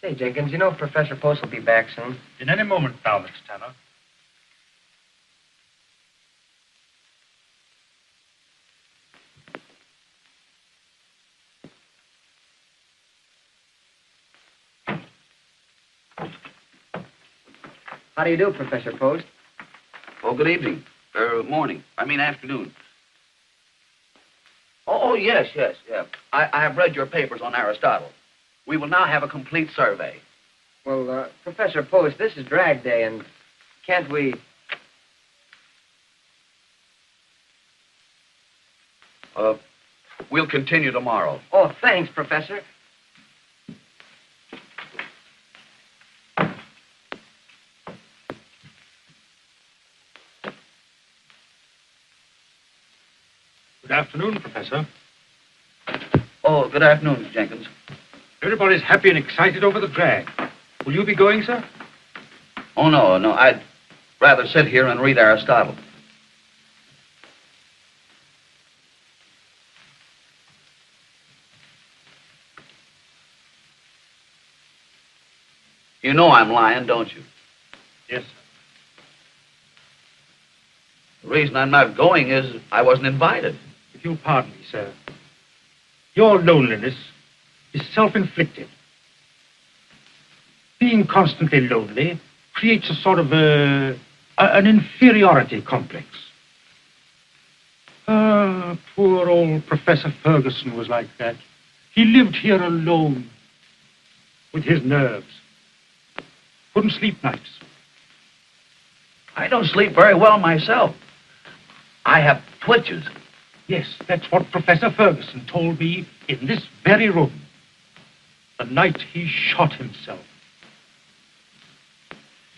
Say, Jenkins, you know Professor Post will be back soon. In any moment now, Mr. Tanner. How do you do, Professor Post? Oh, good evening. Morning. I mean afternoon. Oh, yes. I have read your papers on Aristotle. We will now have a complete survey. Well, Professor Post, this is drag day, and can't we... We'll continue tomorrow. Oh, thanks, Professor. Good afternoon, Professor. Oh, good afternoon, Jenkins. Everybody's happy and excited over the drag. Will you be going, sir? Oh, no. I'd rather sit here and read Aristotle. You know I'm lying, don't you? Yes, sir. The reason I'm not going is I wasn't invited. If you'll pardon me, sir. Your loneliness is self-inflicted. Being constantly lonely creates a sort of an inferiority complex. Poor old Professor Ferguson was like that. He lived here alone with his nerves. Couldn't sleep nights. I don't sleep very well myself. I have twitches. Yes, that's what Professor Ferguson told me in this very room. The night he shot himself.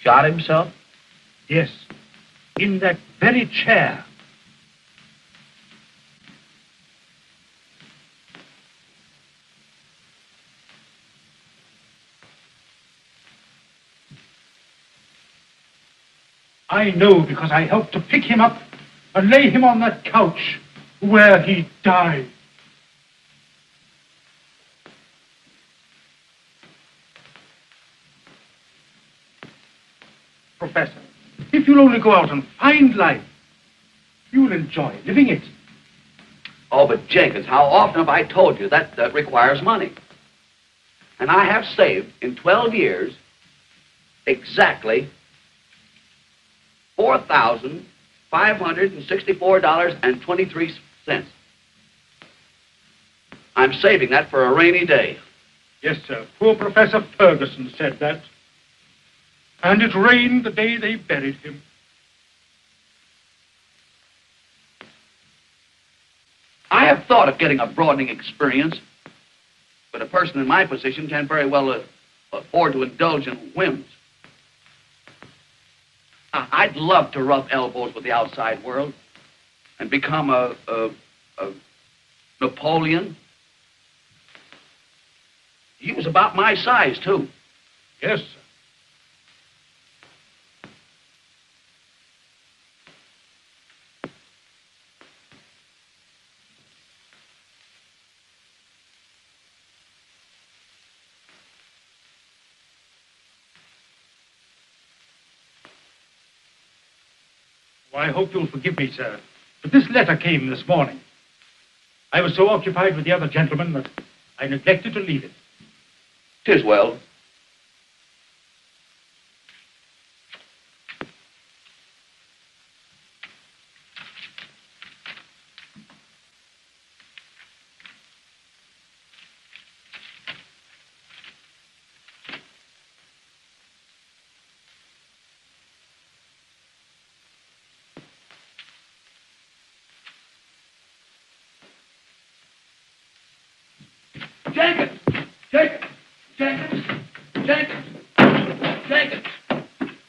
Shot himself? Yes, in that very chair. I know because I helped to pick him up and lay him on that couch where he died. Professor, if you'll only go out and find life, you'll enjoy living it. Oh, but Jenkins, how often have I told you that requires money? And I have saved in 12 years exactly $4,564.23. I'm saving that for a rainy day. Yes, sir. Poor Professor Ferguson said that. And it rained the day they buried him. I have thought of getting a broadening experience, but a person in my position can't very well afford to indulge in whims. I'd love to rub elbows with the outside world and become a Napoleon. He was about my size, too. Yes, sir. Well, I hope you'll forgive me, sir, but this letter came this morning. I was so occupied with the other gentlemen that I neglected to leave it. 'Tis well. Jenkins! Jenkins! Jenkins! Jenkins! Jenkins!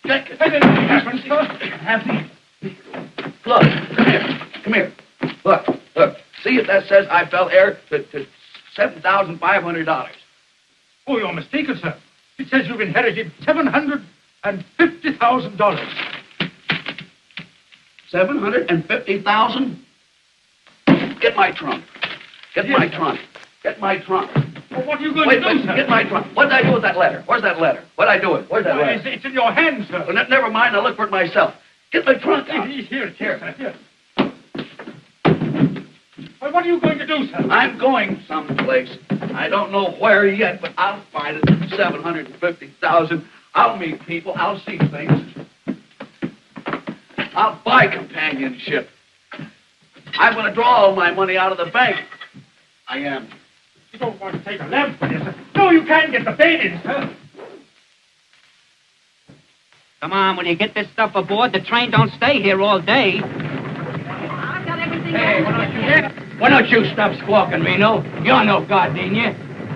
Jenkins! Anything happened, sir? Look, come here. Look. See if that says I fell heir to $7,500. Oh, you're mistaken, sir. It says you've inherited $750,000. $750,000? Get my trunk. Get my trunk. Get my trunk. Well, what are you going Wait, to do, wait, sir? get my trunk. What did I do with that letter? Where's that letter? What did I do with it? Where's that letter? It's in your hand, sir. Well, never mind. I'll look for it myself. Get my trunk out. Here, sir. Here. Well, what are you going to do, sir? I'm going someplace. I don't know where yet, but I'll find it. 750,000. I'll meet people. I'll see things. I'll buy companionship. I'm going to draw all my money out of the bank. I am. You don't want to take a lamp for this, sir. No, you can't get the bait in, sir. Come on, when you get this stuff aboard, the train don't stay here all day. I've got everything. Hey, why don't you stop squawking, Reno? You're no god, ain't you?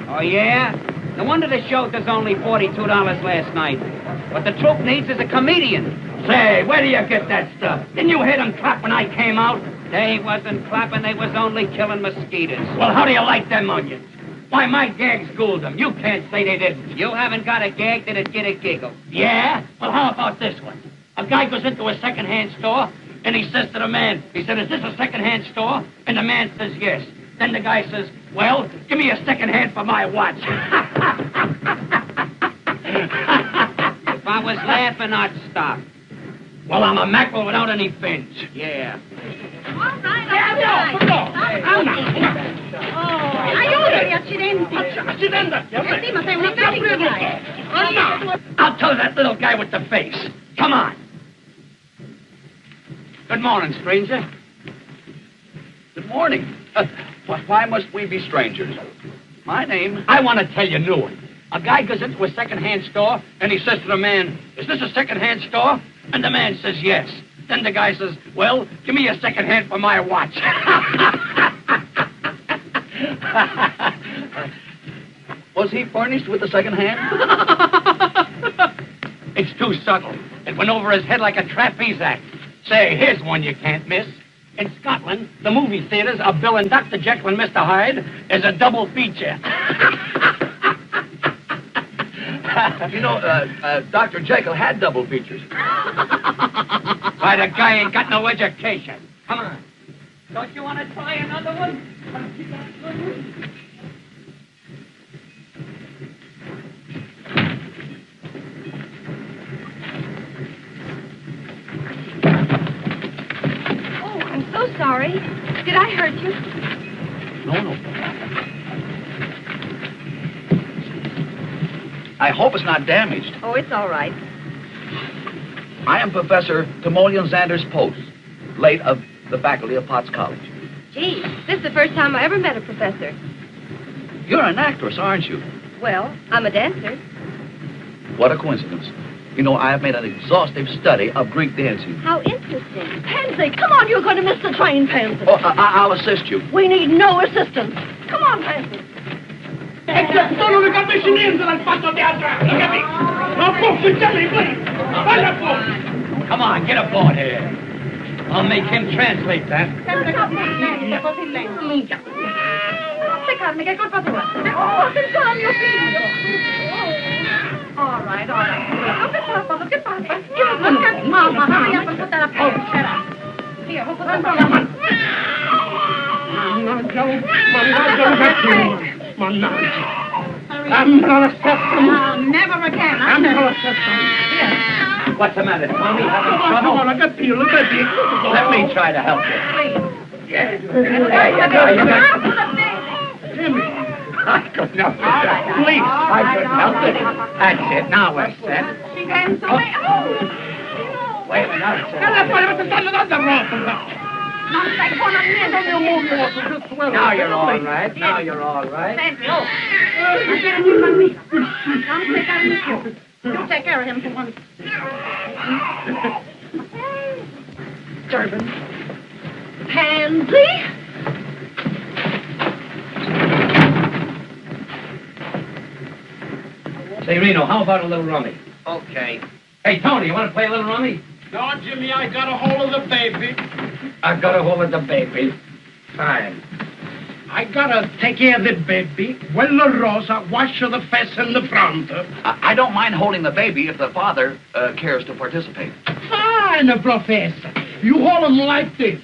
Oh, yeah? No wonder the show does only $42 last night. What the troupe needs is a comedian. Say, where do you get that stuff? Didn't you hear them clap when I came out? They wasn't clapping, they was only killing mosquitoes. Well, how do you like them onions? Why, my gags schooled them. You can't say they didn't. You haven't got a gag that'd get a giggle. Yeah? Well, how about this one? A guy goes into a second-hand store, and he says to the man, he said, is this a second-hand store? And the man says, yes. Then the guy says, well, give me a second-hand for my watch. If I was laughing, I'd stop. Well, I'm a mackerel without any fins. Yeah. All right, aiuto, accidenti. I'll tell that little guy with the face. Come on. Good morning, stranger. Good morning. Why must we be strangers? My name... I want to tell you a new one. A guy goes into a second-hand store, and he says to the man, is this a second-hand store? And the man says, yes. Then the guy says, well, give me a second hand for my watch. Was he furnished with a second hand? It's too subtle. It went over his head like a trapeze act. Say, here's one you can't miss. In Scotland, the movie theaters are billing Dr. Jekyll and Mr. Hyde as a double feature. You know, Dr. Jekyll had double features. Why, the guy ain't got no education. Come on. Don't you want to try another one? Oh, I'm so sorry. Did I hurt you? No. I hope it's not damaged. Oh, it's all right. I am Professor Timoleon Zanders Post, late of the faculty of Potts College. Gee, this is the first time I ever met a professor. You're an actress, aren't you? Well, I'm a dancer. What a coincidence. You know, I have made an exhaustive study of Greek dancing. How interesting. Pansy, come on, you're going to miss the train, Pansy. Oh, I'll assist you. We need no assistance. Come on, Pansy. Sono le cabecine dal fatto teatro. Look at me. No, please. Come on, get aboard here. I'll make him translate that. Sempre così lento. Minchia. Non seccarmi, che colpa tua? Oh, attenzione al mio figlio. All right. Look at Papa. Look at Mama. Hurry up and put that up there. Shut up. Here, we'll put that on. I'm not a system. Never again. I'm not a system. What's the matter, Tommy? Having trouble? Let me try to help you. Yeah. I could not help it. Please, I could help it. That's it. Now we're set. She danced away. Wait a minute. Non stai buono niente. Now you're all right. Now you're all right. Senti, oh. Non seccarmi più. You take care of him for once. Durbin. Pansy? Say, Reno, how about a little rummy? Okay. Hey, Tony, you want to play a little rummy? No, Jimmy, I got a hold of the baby. I got a hold of the baby. Fine. I gotta take care of the baby. Well, Rosa, wash the face in the front. I don't mind holding the baby if the father cares to participate. Fine, Professor. You hold him like this.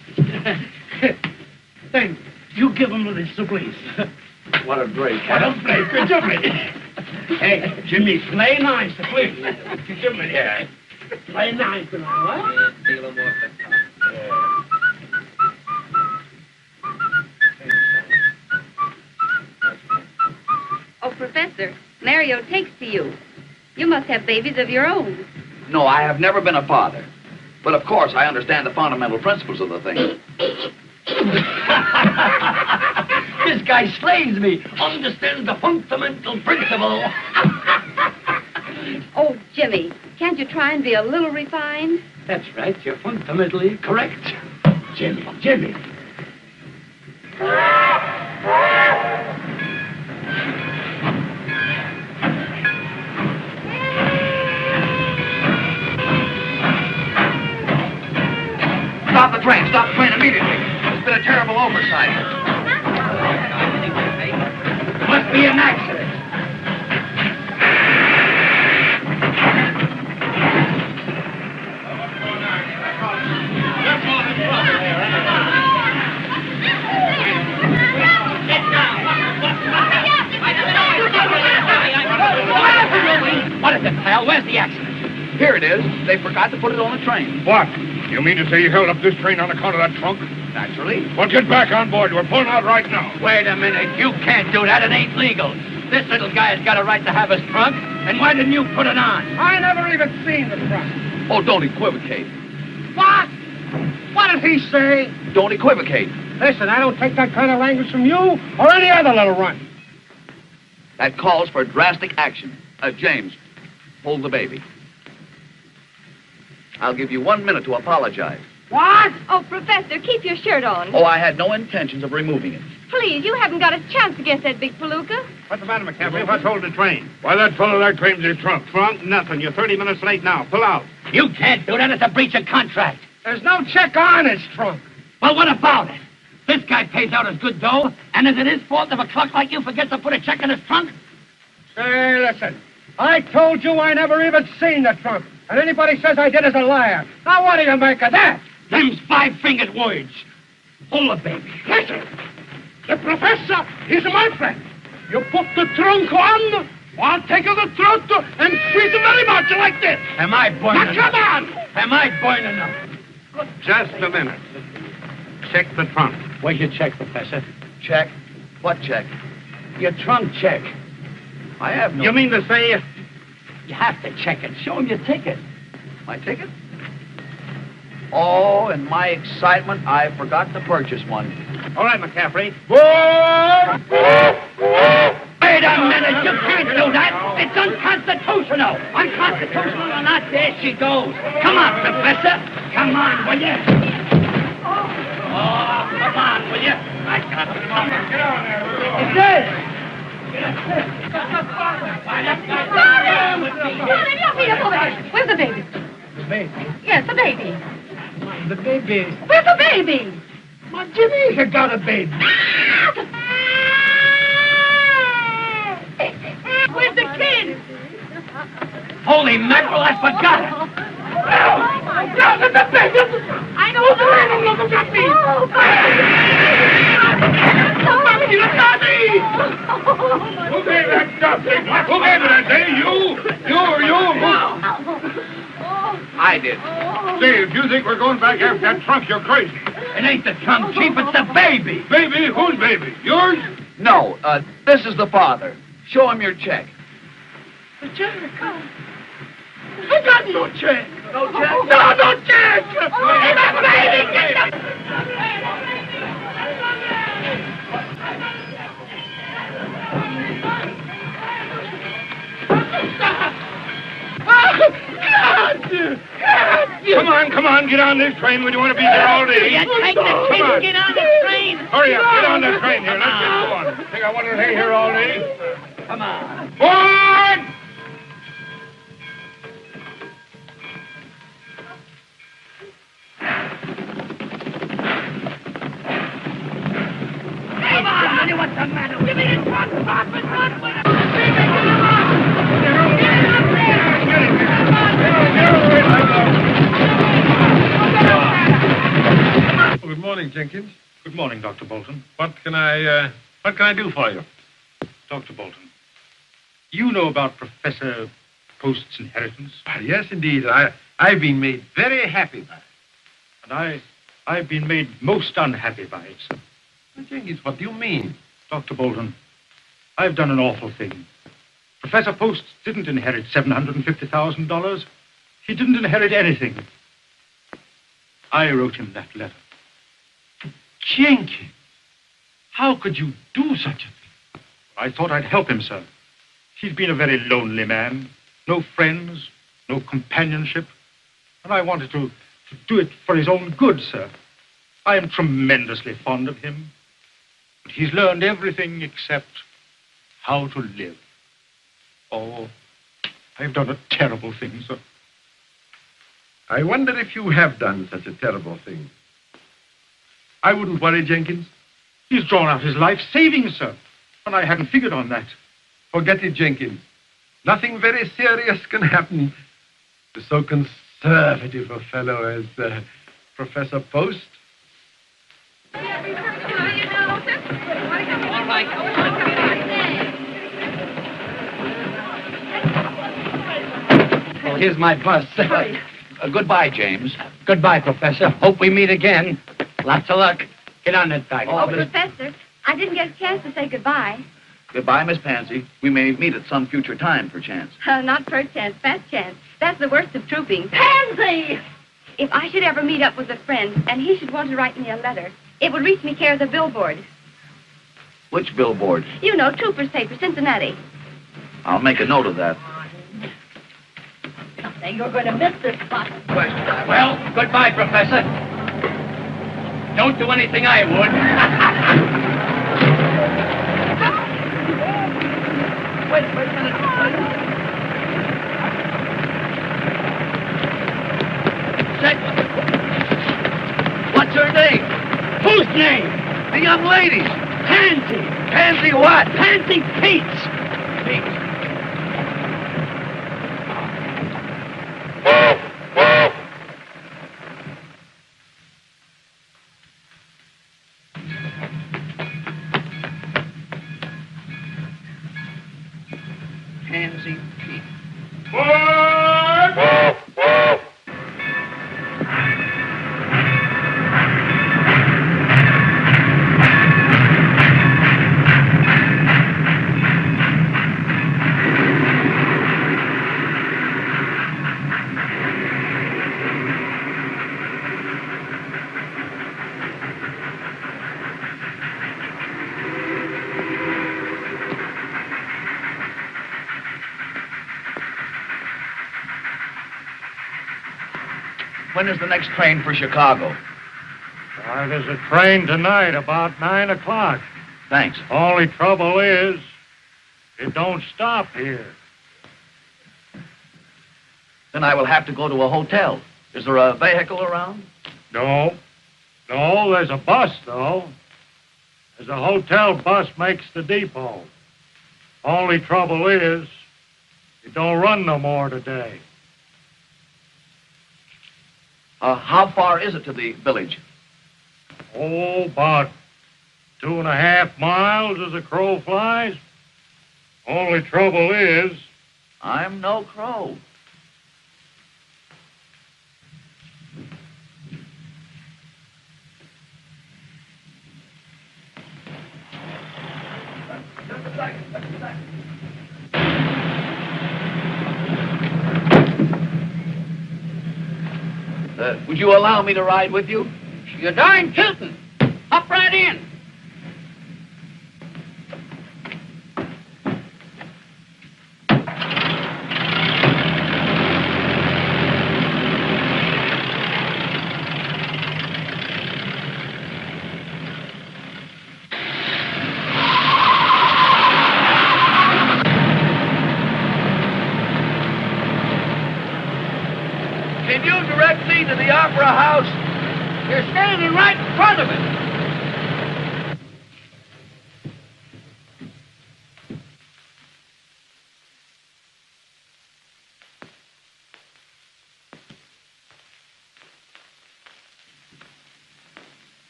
Thank you. You give him this, please. What a break. What a break. Jimmy. Hey, Jimmy, play nice, please. Jimmy, yeah. Play nice now, what? Take a little more for the top. Oh, Professor, Mario takes to you. You must have babies of your own. No, I have never been a father. But of course, I understand the fundamental principles of the thing. This guy slays me. Understands the fundamental principle. Oh, Jimmy, can't you try and be a little refined? That's right. You're fundamentally correct. Jimmy. Stop the train immediately. It's been a terrible oversight. Must be an accident. What is it, pal? Where's the accident? Here it is. They forgot to put it on the train. What? You mean to say you held up this train on account of that trunk? Naturally. Well, get back on board. We're pulling out right now. Wait a minute. You can't do that. It ain't legal. This little guy's got a right to have his trunk. And why didn't you put it on? I never even seen the trunk. Oh, don't equivocate. What? What did he say? Don't equivocate. Listen, I don't take that kind of language from you or any other little runt. That calls for drastic action. James, hold the baby. I'll give you 1 minute to apologize. What? Oh, Professor, keep your shirt on. Oh, I had no intentions of removing it. Please, you haven't got a chance against that big palooka. What's the matter, McCaffrey? What's holding the train? Why, that fellow there claims his trunk. Trunk? Nothing. You're 30 minutes late now. Pull out. You can't do that. It's a breach of contract. There's no check on his trunk. Well, what about it? This guy pays out his good dough, and is it his fault if a clock like you forgets to put a check in his trunk? Hey, listen. I told you I never even seen the trunk. And anybody says I did is a liar. Now, what do you make of that? Them's five-fingered words. Hold the baby. Listen. The professor is my friend. You put the trunk on, I'll take the throat and squeeze it very much like this. Am I burning? Now, come on. Am I burning up? Just a minute. Check the trunk. Where's your check, Professor? Check? What check? Your trunk check. I have no... You mean to say... You have to check it. Show him your ticket. My ticket? Oh, in my excitement, I forgot to purchase one. All right, McCaffrey. Wait a minute. You can't do that. It's unconstitutional. Unconstitutional or not, there she goes. Come on, Professor. Come on, will you? Oh, come on, will you? I got it. Come on. Get on there. It's this. Where's the baby? The baby? Yes, the baby. The baby? Where's the baby? My Jimmy, you got a baby. Where's the kid? Holy mackerel, I forgot it. No, the baby. I know the little look at me. Who gave that stuff? Who gave it that day? You? I did. Say, if you think we're going back after that trunk, you're crazy. It ain't the trunk, Chief, it's the baby. Baby? Whose baby? Yours? No, this is the father. Show him your check. The check? I got no check. No check? No check. Get the baby. Get the... Come on, get on this train. We don't want to be here all day. You take the kid and get on the train. Hurry up, get on that train here. Let's get going. Think I want to stay here all day? Come on. Forward! Come on, honey, what's the matter? Give me the trunk, Professor. Good morning, Jenkins. Good morning, Dr. Bolton. What can I do for you? Dr. Bolton, you know about Professor Post's inheritance? Yes, indeed. I've been made very happy by it. And I've been made most unhappy by it, sir. Well, Jenkins, what do you mean? Dr. Bolton, I've done an awful thing. Professor Post didn't inherit $750,000. He didn't inherit anything. I wrote him that letter. Jenkins! How could you do such a thing? I thought I'd help him, sir. He's been a very lonely man. No friends, no companionship. And I wanted to do it for his own good, sir. I am tremendously fond of him. But he's learned everything except how to live. Oh, I've done a terrible thing, sir. I wonder if you have done such a terrible thing. I wouldn't worry, Jenkins. He's drawn out his life savings, sir. And I hadn't figured on that. Forget it, Jenkins. Nothing very serious can happen to so conservative a fellow as Professor Post. All right. Well, here's my bus. Goodbye, James. Goodbye, Professor. Hope we meet again. Lots of luck. Get on that bike. Oh, Professor, I didn't get a chance to say goodbye. Goodbye, Miss Pansy. We may meet at some future time, perchance. Not first chance, fast chance. That's the worst of trooping. Pansy! If I should ever meet up with a friend and he should want to write me a letter, it would reach me care of the billboard. Which billboard? You know, Trooper's paper, Cincinnati. I'll make a note of that. Then you're going to miss this spot. Well, goodbye, Professor. Don't do anything I would. Wait a minute. What's her name? Whose name? The young lady's. Pansy. Pansy what? Pansy Pete's. Pete. Pansy Pete. When is the next train for Chicago? There's a train tonight about 9 o'clock. Thanks. Only trouble is, it don't stop here. Then I will have to go to a hotel. Is there a vehicle around? No, there's a bus, though. There's a hotel bus makes the depot. Only trouble is, it don't run no more today. How far is it to the village? Oh, about 2.5 miles as a crow flies. Only trouble is, I'm no crow. Would you allow me to ride with you? You're darn tootin'. Hop right in. Can you direct me to the Opera House? You're standing right in front of it.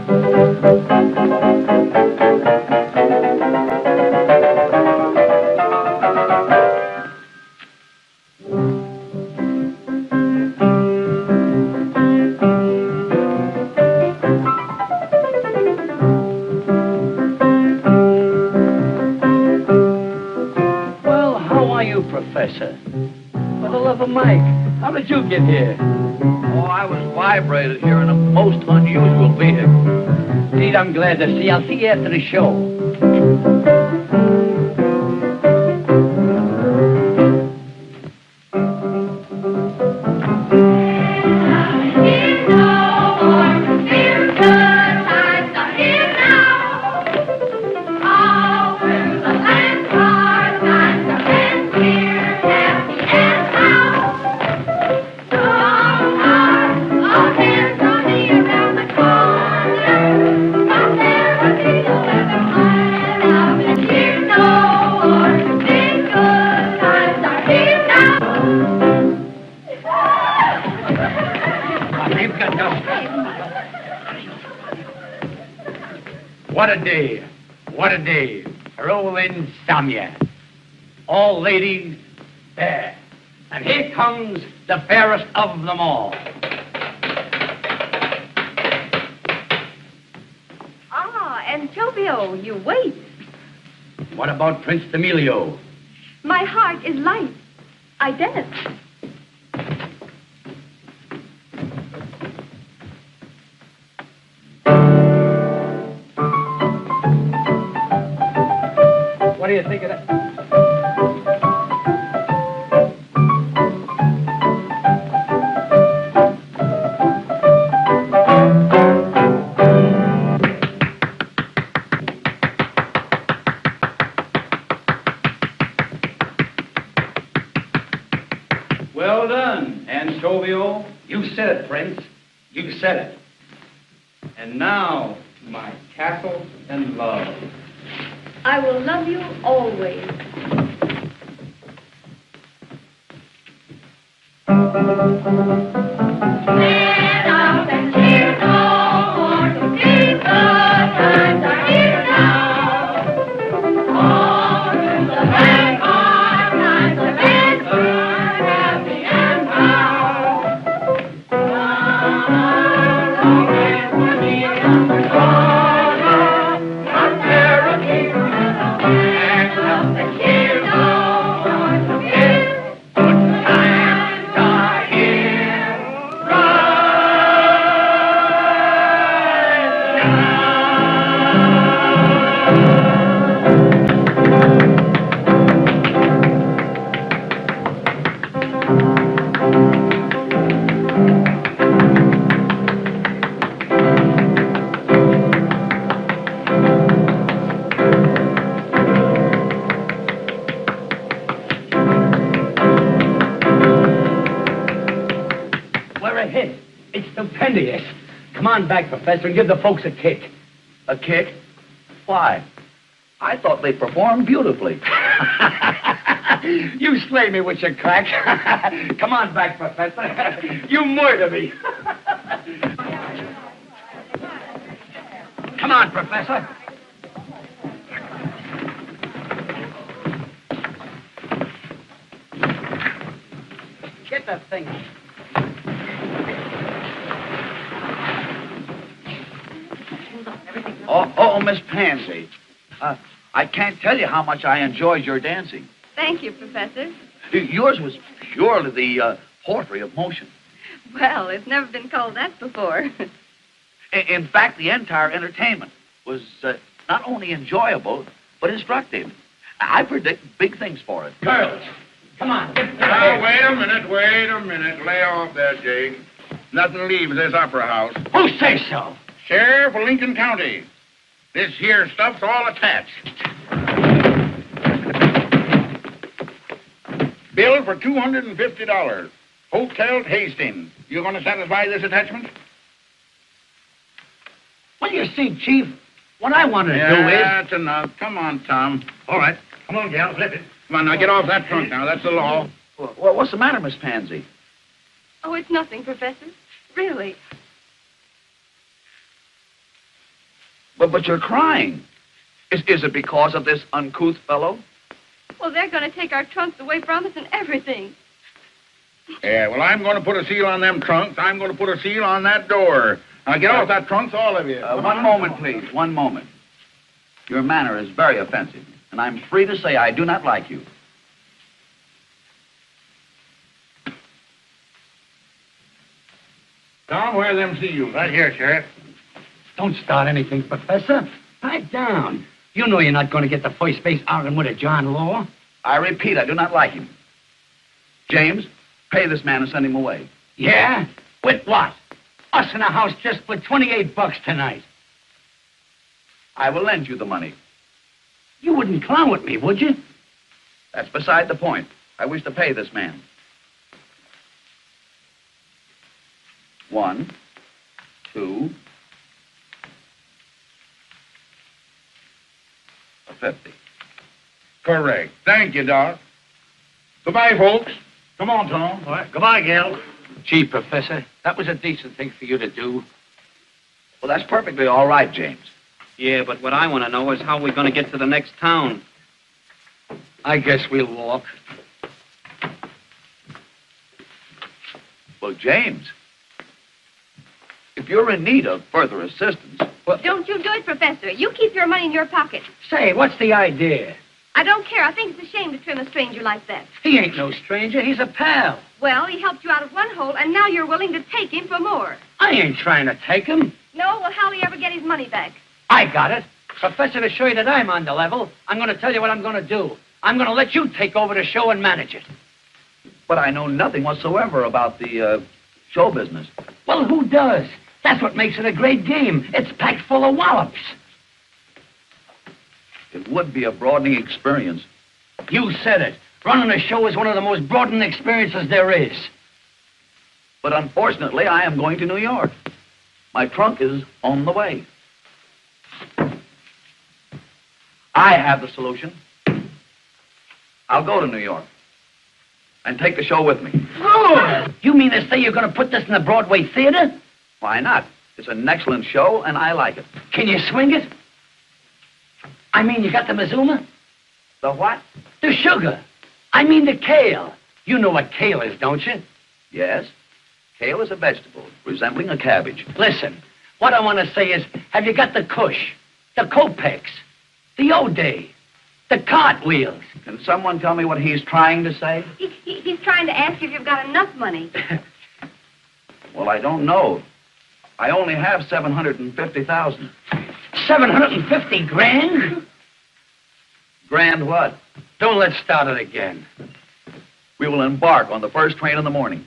Well, how are you, Professor? For the love of Mike, how did you get here? Oh, I was vibrated here in a most unusual vehicle. Indeed, I'm glad to see. I'll see you after the show. What a day. What a day. Roll in Samya. All ladies fair. And here comes the fairest of them all. Ah, Antonio, you wait. What about Prince Timoleon? My heart is light. I dance. What do you think of that? Well done, Antonio. You said it, Prince. You said it. And now, my castle and love. I will love you always. Stand up and cheer no more to see the times are here now. All through the land our times are answered, happy and proud. Long as we're near the corner, not there a king. Stand up and cheer no more to give. Good times are here. We're a hit. It's stupendous. Come on back, Professor, and give the folks a kick. A kick? Why? I thought they performed beautifully. You slay me with your crack. Come on back, Professor. You murder me. Come on, Professor. Get that thing. Oh, Miss Pansy. I can't tell you how much I enjoyed your dancing. Thank you, Professor. Yours was purely the poetry of motion. Well, it's never been called that before. In fact, the entire entertainment was not only enjoyable, but instructive. I predict big things for it. Girls, come on. Now, wait a minute. Lay off there, Jake. Nothing leaves this opera house. Who says so? Sheriff of Lincoln County. This here stuff's all attached. Bill for $250. Hotel Hastings. You going to satisfy this attachment? Well, you see, Chief, what I want to do is... That's enough. Come on, Tom. All right. Come on, gal, flip it. Come on, now get off that trunk now. That's the law. Well, what's the matter, Miss Pansy? Oh, it's nothing, Professor. Really. But you're crying. Is it because of this uncouth fellow? Well, they're going to take our trunks away from us and everything. Yeah, well, I'm going to put a seal on them trunks. I'm going to put a seal on that door. Now, get off that trunks, all of you. One moment, please. One moment. Your manner is very offensive, and I'm free to say I do not like you. Tom, where are them seals? Right here, Sheriff. Don't start anything, Professor. Pipe down. You know you're not going to get the first base arguing with a John Law. I repeat, I do not like him. James, pay this man and send him away. Yeah? With what? Us in a house just for $28 tonight. I will lend you the money. You wouldn't clown with me, would you? That's beside the point. I wish to pay this man. 1, 2, $50. Correct. Thank you, Doc. Goodbye, folks. Come on, Tom. All right. Goodbye, Gil. Gee, Professor, that was a decent thing for you to do. Well, that's perfectly all right, James. Yeah, but what I want to know is how we're going to get to the next town. I guess we'll walk. Well, James, if you're in need of further assistance... Well, Don't you do it, Professor. You keep your money in your pocket. say, what's the idea? I don't care. I think it's a shame to trim a stranger like that. He ain't no stranger. He's a pal. Well, he helped you out of one hole, and now you're willing to take him for more. I ain't trying to take him. No? Well, how'll he ever get his money back? I got it. Professor, to show you that I'm on the level, I'm going to tell you what I'm going to do. I'm going to let you take over the show and manage it. But I know nothing whatsoever about the show business. Well, who does? That's what makes it a great game. It's packed full of wallops. It would be a broadening experience. You said it. Running a show is one of the most broadening experiences there is. But unfortunately, I am going to New York. My trunk is on the way. I have the solution. I'll go to New York and take the show with me. Good. You mean to say you're going to put this in the Broadway theater? Why not? It's an excellent show, and I like it. Can you swing it? I mean, you got the mazuma? The what? The sugar. I mean the kale. You know what kale is, don't you? Yes. Kale is a vegetable resembling a cabbage. Listen, what I want to say is, have you got the Kush, the Kopex, the O'Day, the cartwheels? Can someone tell me what he's trying to say? He's trying to ask you if you've got enough money. Well, I don't know. I only have $750,000. 750 grand? Grand what? Don't let's start it again. We will embark on the first train in the morning.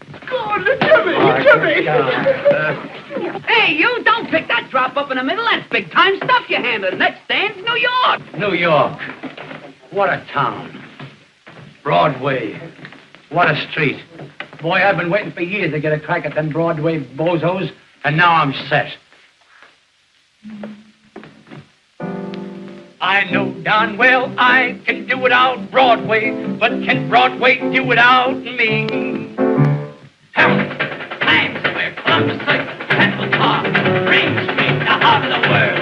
Hey, you don't pick that drop up in the middle. That's big time stuff you're handling. Next stand's New York. New York. What a town. Broadway. What a street. Boy, I've been waiting for years to get a crack at them Broadway bozos, and now I'm set. I know darn well I can do without Broadway, but can Broadway do without me? Times Square, Columbus Circle, Central Park, Green Street, the heart of the world.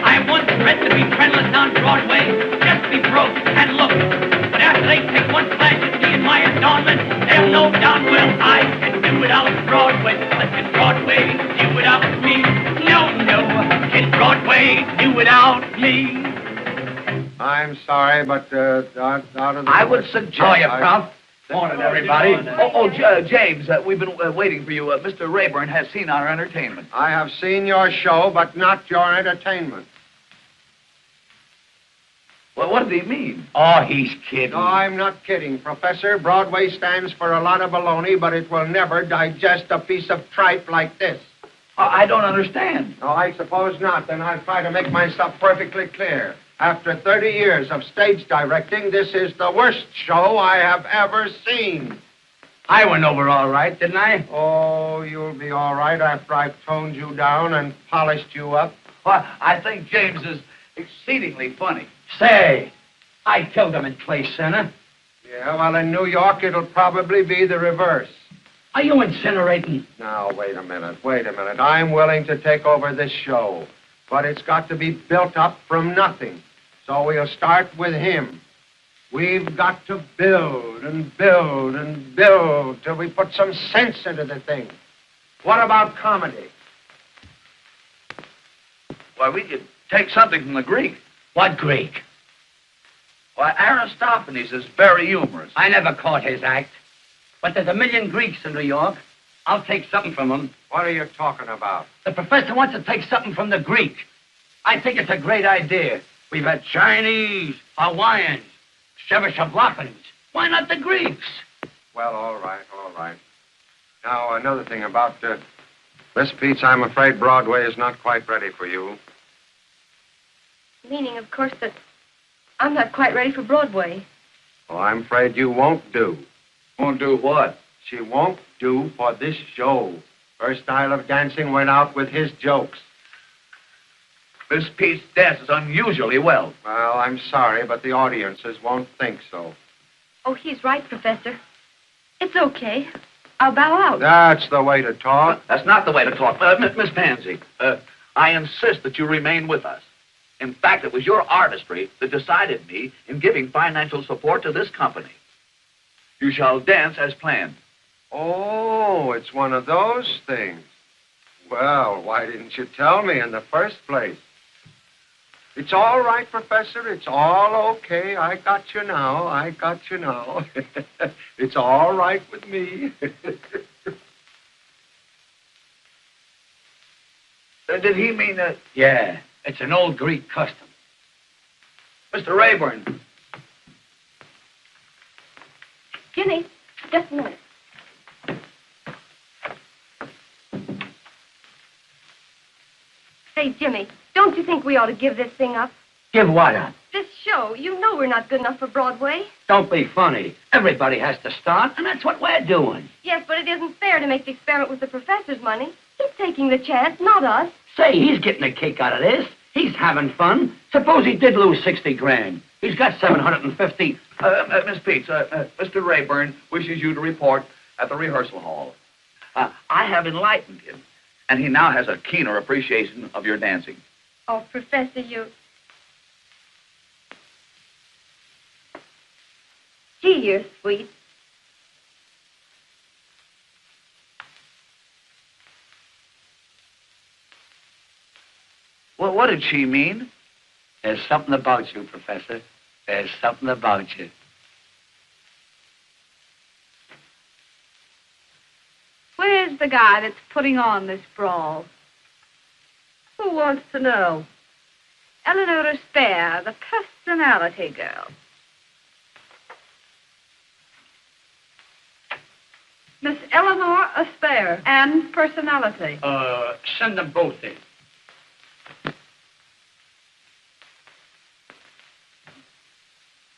I once read to be friendless on Broadway, just be broke and look. But after they take one flash at me in my adornment, they'll know darn well I can do without Broadway, but can Broadway do without me? No, can Broadway do without me? I'm sorry, but out of the... I would suggest... How are you, Prof? Morning, everybody. James, we've been waiting for you. Mr. Rayburn has seen our entertainment. I have seen your show, but not your entertainment. Well, what does he mean? Oh, he's kidding. No, I'm not kidding, Professor. Broadway stands for a lot of baloney, but it will never digest a piece of tripe like this. I don't understand. No, I suppose not. Then I'll try to make myself perfectly clear. After 30 years of stage directing, this is the worst show I have ever seen. I went over all right, didn't I? Oh, you'll be all right after I've toned you down and polished you up. Well, I think James is exceedingly funny. Say, I killed him in Clay Center. Yeah, well, in New York, it'll probably be the reverse. Are you incinerating? Now, wait a minute. I'm willing to take over this show. but it's got to be built up from nothing. So we'll start with him. We've got to build and build and build till we put some sense into the thing. What about comedy? Why, we could take something from the Greek. What Greek? Why, Aristophanes is very humorous. I never caught his act. But there's a million Greeks in New York. I'll take something from them. What are you talking about? The professor wants to take something from the Greek. I think it's a great idea. We've had Chinese, Hawaiians, Czechoslovakians. Why not the Greeks? Well, all right, all right. Now, another thing about Miss Peets, I'm afraid Broadway is not quite ready for you. Meaning, of course, that I'm not quite ready for Broadway. Well, I'm afraid you won't do. Won't do what? She won't do for this show. Her style of dancing went out with his jokes. Miss Peets dances unusually well. Well, I'm sorry, but the audiences won't think so. Oh, he's right, Professor. It's okay. I'll bow out. That's the way to talk. That's not the way to talk. Miss Pansy, I insist that you remain with us. In fact, it was your artistry that decided me in giving financial support to this company. You shall dance as planned. Oh, it's one of those things. Well, why didn't you tell me in the first place? It's all right, Professor. It's all okay. I got you now. I got you now. It's all right with me. Did he mean that? Yeah, it's an old Greek custom. Mr. Rayburn. Jimmy, just a minute. Say, Jimmy, don't you think we ought to give this thing up? Give what up? This show, you know we're not good enough for Broadway. Don't be funny. Everybody has to start, and that's what we're doing. Yes, but it isn't fair to make the experiment with the professor's money. He's taking the chance, not us. Say, he's getting a kick out of this. He's having fun. Suppose he did lose 60 grand. He's got 750. Miss Peets, Mr. Rayburn wishes you to report at the rehearsal hall. I have enlightened him, and he now has a keener appreciation of your dancing. Oh, Professor, you... Gee, you're sweet. Well, what did she mean? There's something about you, Professor. There's something about you. Where's the guy that's putting on this brawl? Who wants to know? Eleanor Spare, the personality girl. Miss Eleanor Aspare and personality. Send them both in.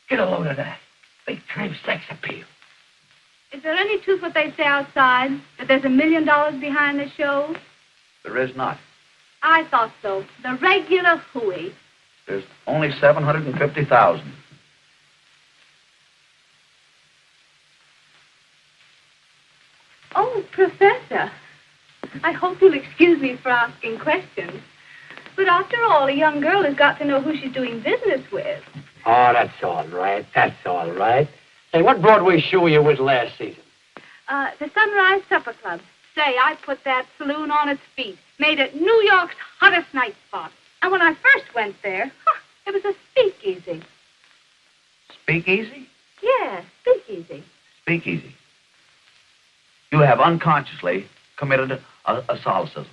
Get a load of that. Big time sex appeal. Is there any truth what they say outside? That there's $1 million behind the show? There is not. I thought so. The regular hooey. There's only 750,000. Oh, Professor. I hope you'll excuse me for asking questions. But after all, a young girl has got to know who she's doing business with. Oh, that's all right. That's all right. Say, what Broadway show were you with last season? The Sunrise Supper Club. Say, I put that saloon on its feet. Made it New York's hottest night spot. And when I first went there, it was a speakeasy. Speakeasy? Yeah, speakeasy. Speakeasy. You have unconsciously committed a solecism.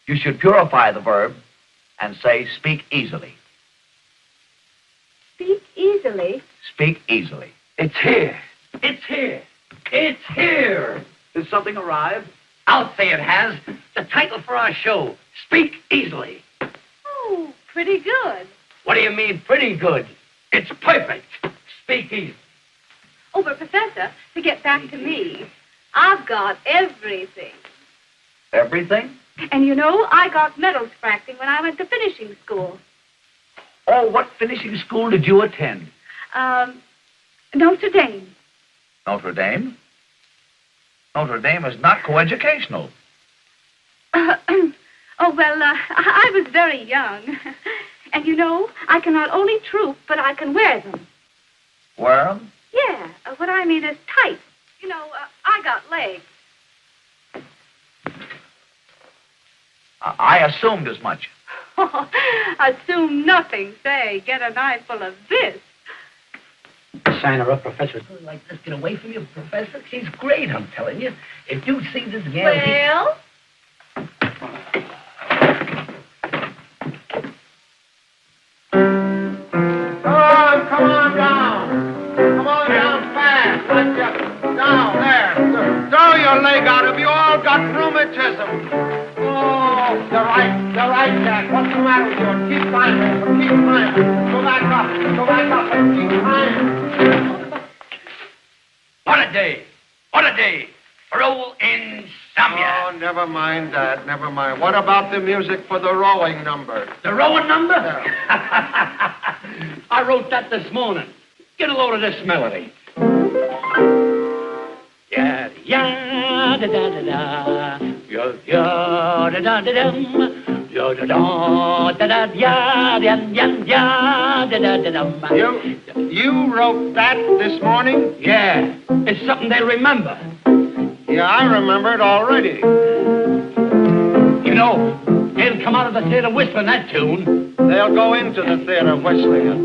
You should purify the verb and say speak easily. Speak easily? Speak easily. It's here. It's here. It's here. Did something arrive? I'll say it has. The title for our show, Speak Easily. Oh, pretty good. What do you mean, pretty good? It's perfect. Speak easy. Oh, but Professor, to get back to me, I've got everything. Everything? And you know, I got medals for acting when I went to finishing school. Oh, what finishing school did you attend? Notre Dame. Notre Dame? Notre Dame is not coeducational. Oh, well, I was very young. And you know, I can not only troop, but I can wear them. Wear 'em? Yeah, what I mean is tight. You know, I got legs. I assumed as much. Assume nothing. Say, get a knife full of this. Sign her up, Professor. Like this, get away from you, Professor. She's great, I'm telling you. If you see this gal... Well? Come on down. Come on down fast. Let's just down there. Throw your leg out. Have you all got rheumatism? Oh, you're right, Jack. What's the matter with you? Keep climbing. Go back up and keep climbing. What a day. For old insomnia. Oh, never mind that. Never mind. What about the music for the rowing number? The rowing number? Yeah. I wrote that this morning. Get a load of this melody. Ya ya da da da da, ya ya da da da dum, ya da da da da ya ya ya ya da da da dum. You wrote that this morning? Yeah, it's something they remember. Yeah, I remember it already. You know, they'll come out of the theater whistling that tune. They'll go into the theater whistling it.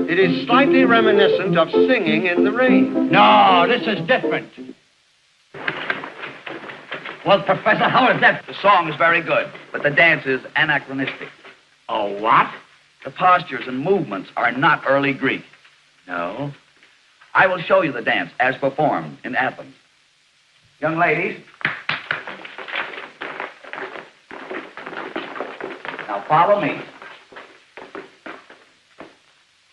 It is slightly reminiscent of singing in the rain. No, this is different. Well, Professor, how is that? The song is very good, but the dance is anachronistic. Oh, what? The postures and movements are not early Greek. No. I will show you the dance as performed in Athens. Young ladies. Now follow me.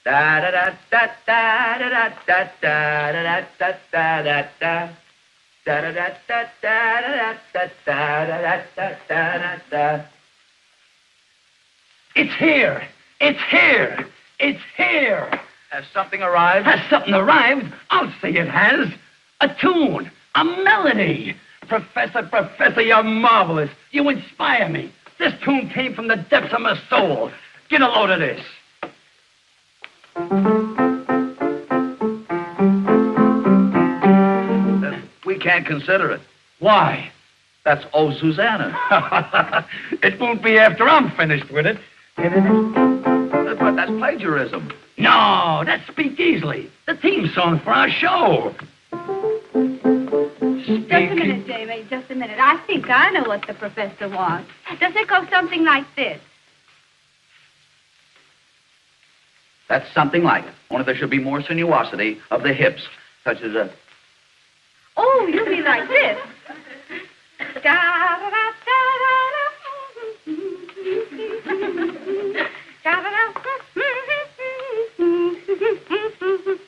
Da da da da da da da da da da da da da. Da da da da da da da da da da. It's here. It's here. It's here. Has something arrived? Has something arrived? I'll say it has. A tune. A melody. Professor, you're marvelous. You inspire me. This tune came from the depths of my soul. Get a load of this. We can't consider it. Why? That's Oh Susanna. It won't be after I'm finished with it. But that's plagiarism. No, that's Speak Easily, the theme song for our show. Just a minute, Jamie, just a minute. I think I know what the professor wants. Does it go something like this? That's something like it. Only there should be more sinuosity of the hips, such as a... Oh, you mean like this?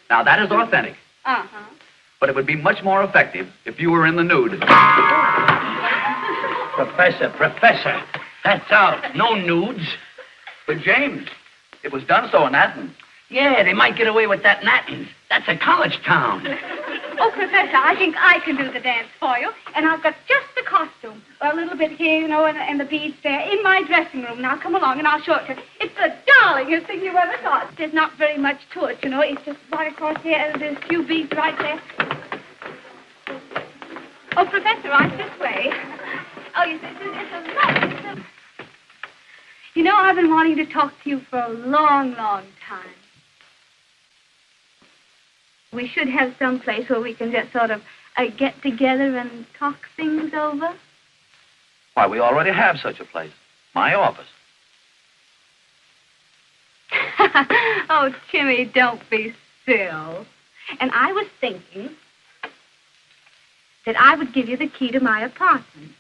Now, that is authentic. Uh-huh. But it would be much more effective if you were in the nude. Professor, that's out. No nudes. But, James, it was done so in Athens. Yeah, they might get away with that in Athens. That's a college town. Oh, Professor, I think I can do the dance for you. And I've got just the costume. A little bit here, you know, and the beads there in my dressing room. Now, come along and I'll show it to you. It's the darlingest thing you ever saw. There's not very much to it, you know. It's just right across here, and there's a few beads right there. Oh, Professor, right this way. Oh, you see, it's a lot. You know, I've been wanting to talk to you for a long, long time. We should have some place where we can just sort of get together and talk things over. Why, we already have such a place. My office. Oh, Timmy, don't be silly. And I was thinking that I would give you the key to my apartment.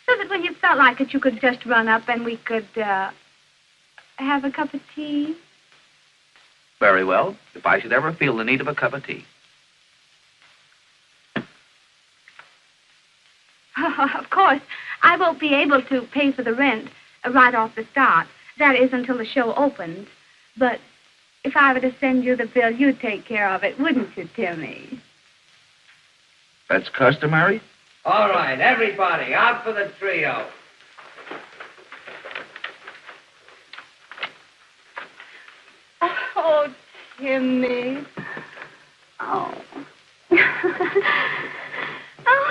So that when you felt like it, you could just run up and we could have a cup of tea. Very well, if I should ever feel the need of a cup of tea. Of course, I won't be able to pay for the rent right off the start. That is until the show opens. But if I were to send you the bill, you'd take care of it, wouldn't you, Timmy? That's customary? All right, everybody, out for the trio. Timmy. Oh. Oh.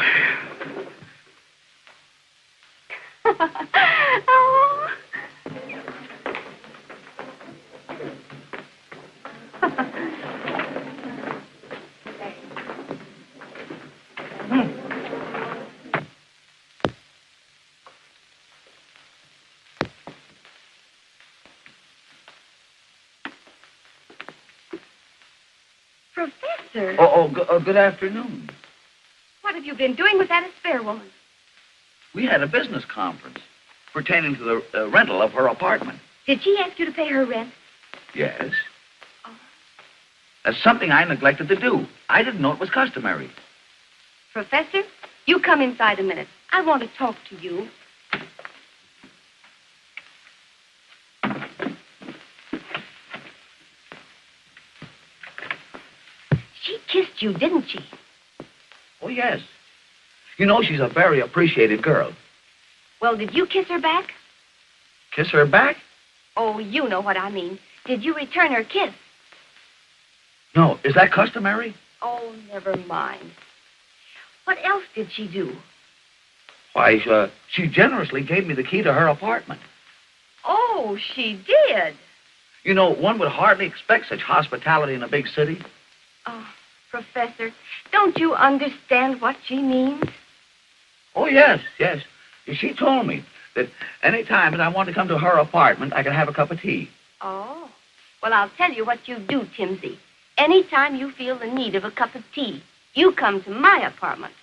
Professor, Good afternoon. what have you been doing with that spare woman? We had a business conference pertaining to the rental of her apartment. Did she ask you to pay her rent? Yes. Oh. That's something I neglected to do. I didn't know it was customary. Professor, you come inside a minute. I want to talk to you. She kissed you, didn't she? Oh, yes. You know, she's a very appreciated girl. Well, did you kiss her back? Kiss her back? Oh, you know what I mean. Did you return her kiss? No. Is that customary? Oh, never mind. What else did she do? Why, she generously gave me the key to her apartment. Oh, she did. You know, one would hardly expect such hospitality in a big city. Oh, Professor, don't you understand what she means? Oh, yes. She told me that any time that I want to come to her apartment, I can have a cup of tea. Oh. Well, I'll tell you what you do, Timsy. Anytime you feel the need of a cup of tea, you come to my apartment.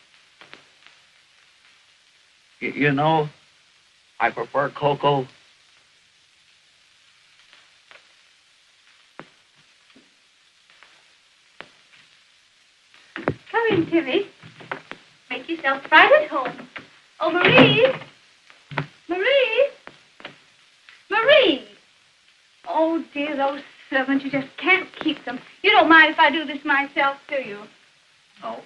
You know, I prefer cocoa. Come in, Timmy. Make yourself right at home. Oh, Marie! Marie! Marie! Oh, dear, those servants, you just can't keep them. You don't mind if I do this myself, do you? No.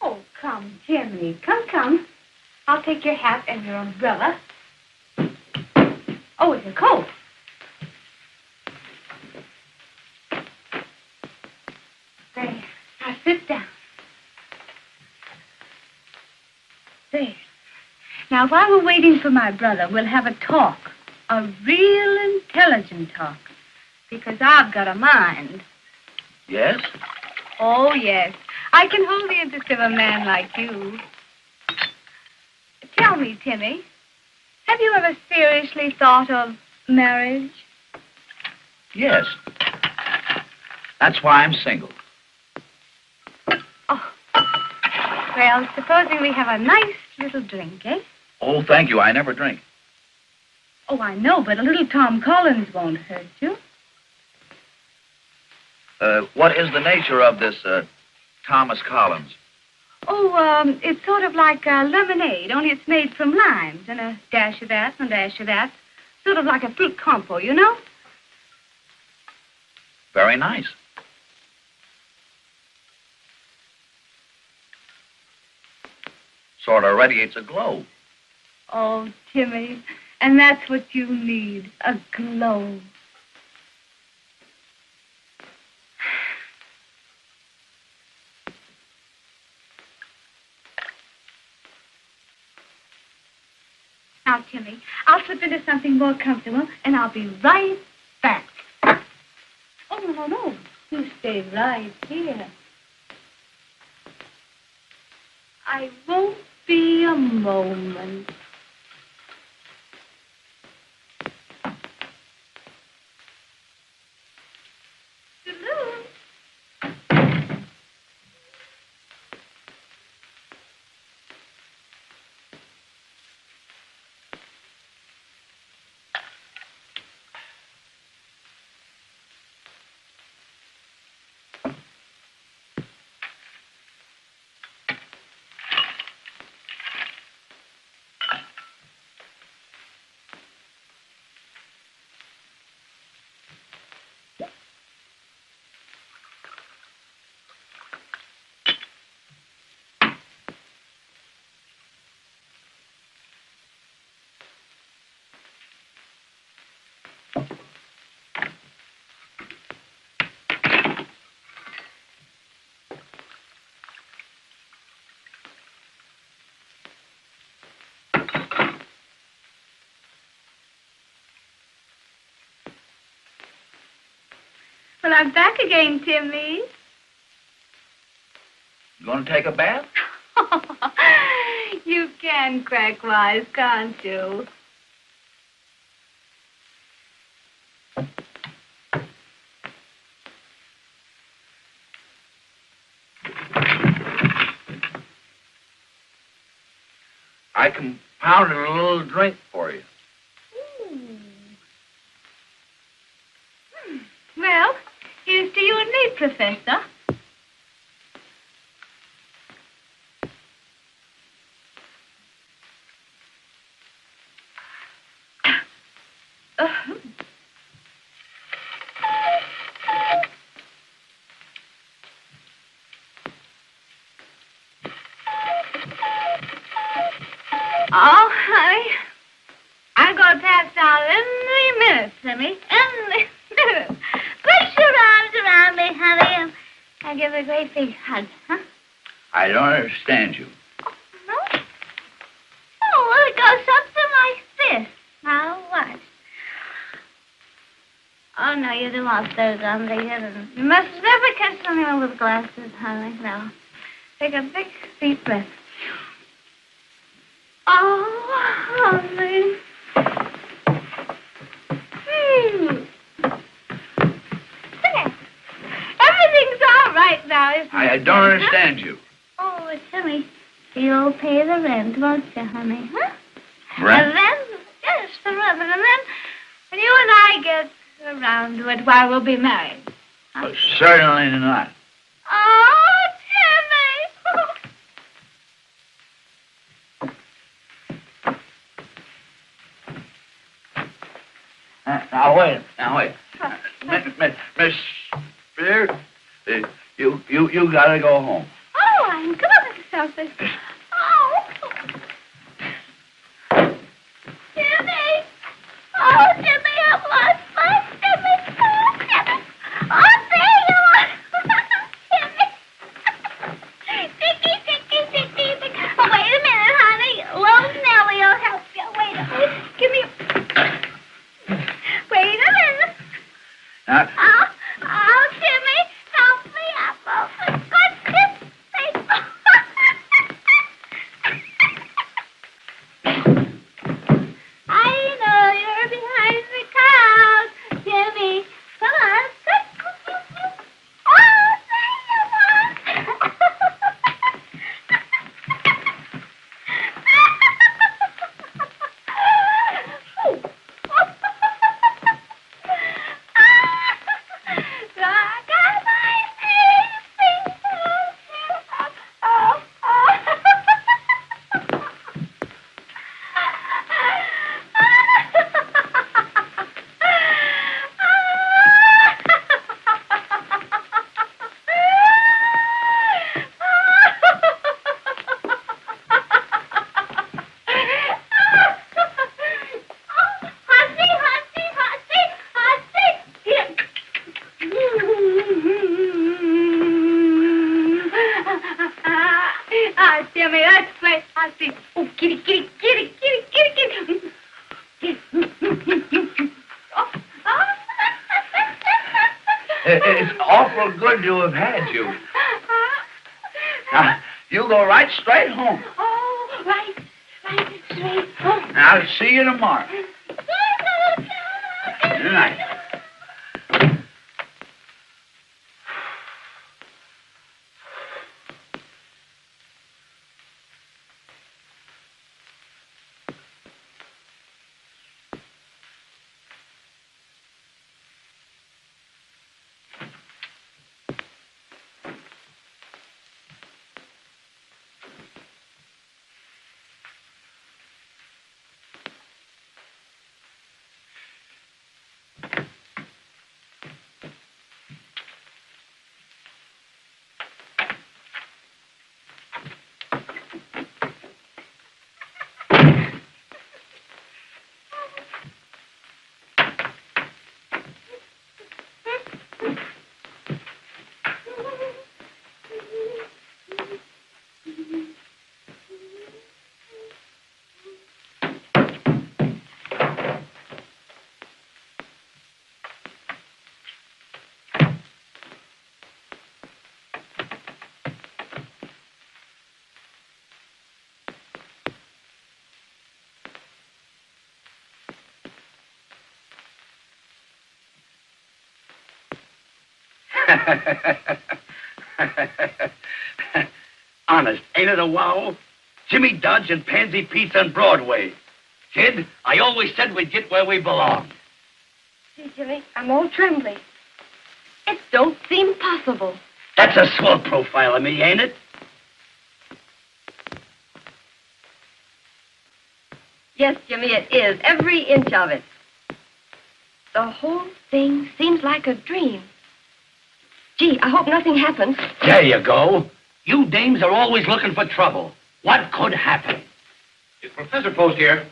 Oh, come, Timmy. Come. I'll take your hat and your umbrella. Oh, it's a coat. There. Now sit down. There. Now, while we're waiting for my brother, we'll have a talk. A real intelligent talk. Because I've got a mind. Yes? Oh, yes. I can hold the interest of a man like you. Tell me, Timmy, have you ever seriously thought of marriage? Yes. That's why I'm single. Oh. Well, supposing we have a nice little drink, eh? Oh, thank you. I never drink. Oh, I know, but a little Tom Collins won't hurt you. What is the nature of this, Thomas Collins? Oh, it's sort of like lemonade, only it's made from limes, and a dash of that and a dash of that. Sort of like a fruit compo, you know? Very nice. Sort of radiates a glow. Oh, Timmy, and that's what you need, a glow. Now, Timmy, I'll slip into something more comfortable, and I'll be right back. Oh, no. You stay right here. I won't be a moment. Well, I'm back again, Timmy. You going to take a bath? You can crack wise, can't you? I compounded a little drink for you. Well, here's to you and me, Professor. Oh, honey. I'm going to pass out any minute, Timmy. Any minute. Put your arms around me, honey, and give a great big hug, huh? I don't understand you. No? Oh, well, it goes something like this. Now, watch. Oh, no, you don't want those on the head. You must never kiss someone with glasses, honey. No. Take a big, deep breath. Oh, honey. There. Everything's all right now, isn't it? I don't understand you. Oh, Timmy, you'll pay the rent, won't you, honey? Huh? Rent? And then, yes, the rent. And then, when you and I get around to it, why, we'll be married. Huh? Certainly not. Oh, Timmy. Now, wait. Miss Spears, you gotta go home. Oh, I'm good, Synopsis. Oh. Timmy. Oh, Timmy, I've lost my Timmy. Oh, Timmy. Oh, there you are. Timmy. Ticky. Oh, wait a minute, honey. Low Nellie will help you. Wait a minute. Give me Wait a minute. Oh, Timmy, help me up. Oh, for goodness sake. I know you're behind the crowd, Timmy. Come on. Oh, there you are. Timmy, that's great. I see. Oh, kitty. It's awful good to have had you. Now, you go right straight home. Oh, right straight home. I'll see you tomorrow. Good night. Honest, ain't it a wow? Jimmy Dodge and Pansy Pete's on Broadway. Kid, I always said we'd get where we belong. See, Jimmy, I'm all trembling. It don't seem possible. That's a swell profile of me, ain't it? Yes, Jimmy, it is. Every inch of it. The whole thing seems like a dream. Gee, I hope nothing happens. There you go. You dames are always looking for trouble. What could happen? Is Professor Post here?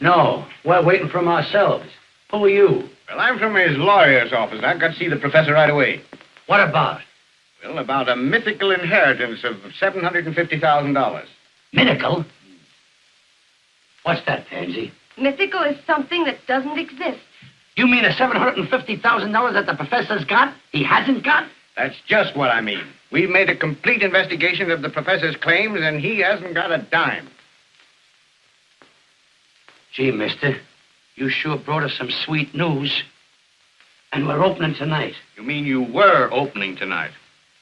No, we're waiting from ourselves. Who are you? Well, I'm from his lawyer's office. I've got to see the professor right away. What about? Well, about a mythical inheritance of $750,000. Mythical? What's that, Pansy? Mythical is something that doesn't exist. You mean the $750,000 that the professor's got, he hasn't got? That's just what I mean. We've made a complete investigation of the professor's claims, and he hasn't got a dime. Gee, mister, you sure brought us some sweet news. And we're opening tonight. You mean you were opening tonight?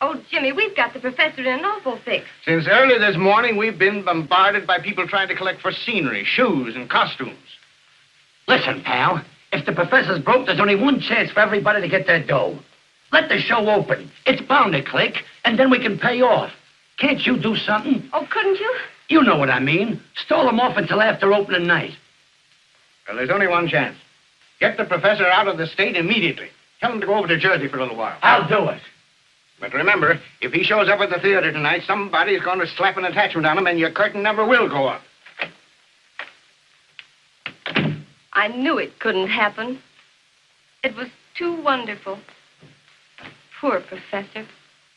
Oh, Jimmy, we've got the professor in an awful fix. Since early this morning, we've been bombarded by people trying to collect for scenery, shoes, and costumes. Listen, pal, if the professor's broke, there's only one chance for everybody to get their dough. Let the show open. It's bound to click, and then we can pay off. Can't you do something? Oh, couldn't you? You know what I mean. Stall them off until after opening night. Well, there's only one chance. Get the professor out of the state immediately. Tell him to go over to Jersey for a little while. I'll do it. But remember, if he shows up at the theater tonight, somebody's going to slap an attachment on him, and your curtain never will go up. I knew it couldn't happen. It was too wonderful. Poor professor.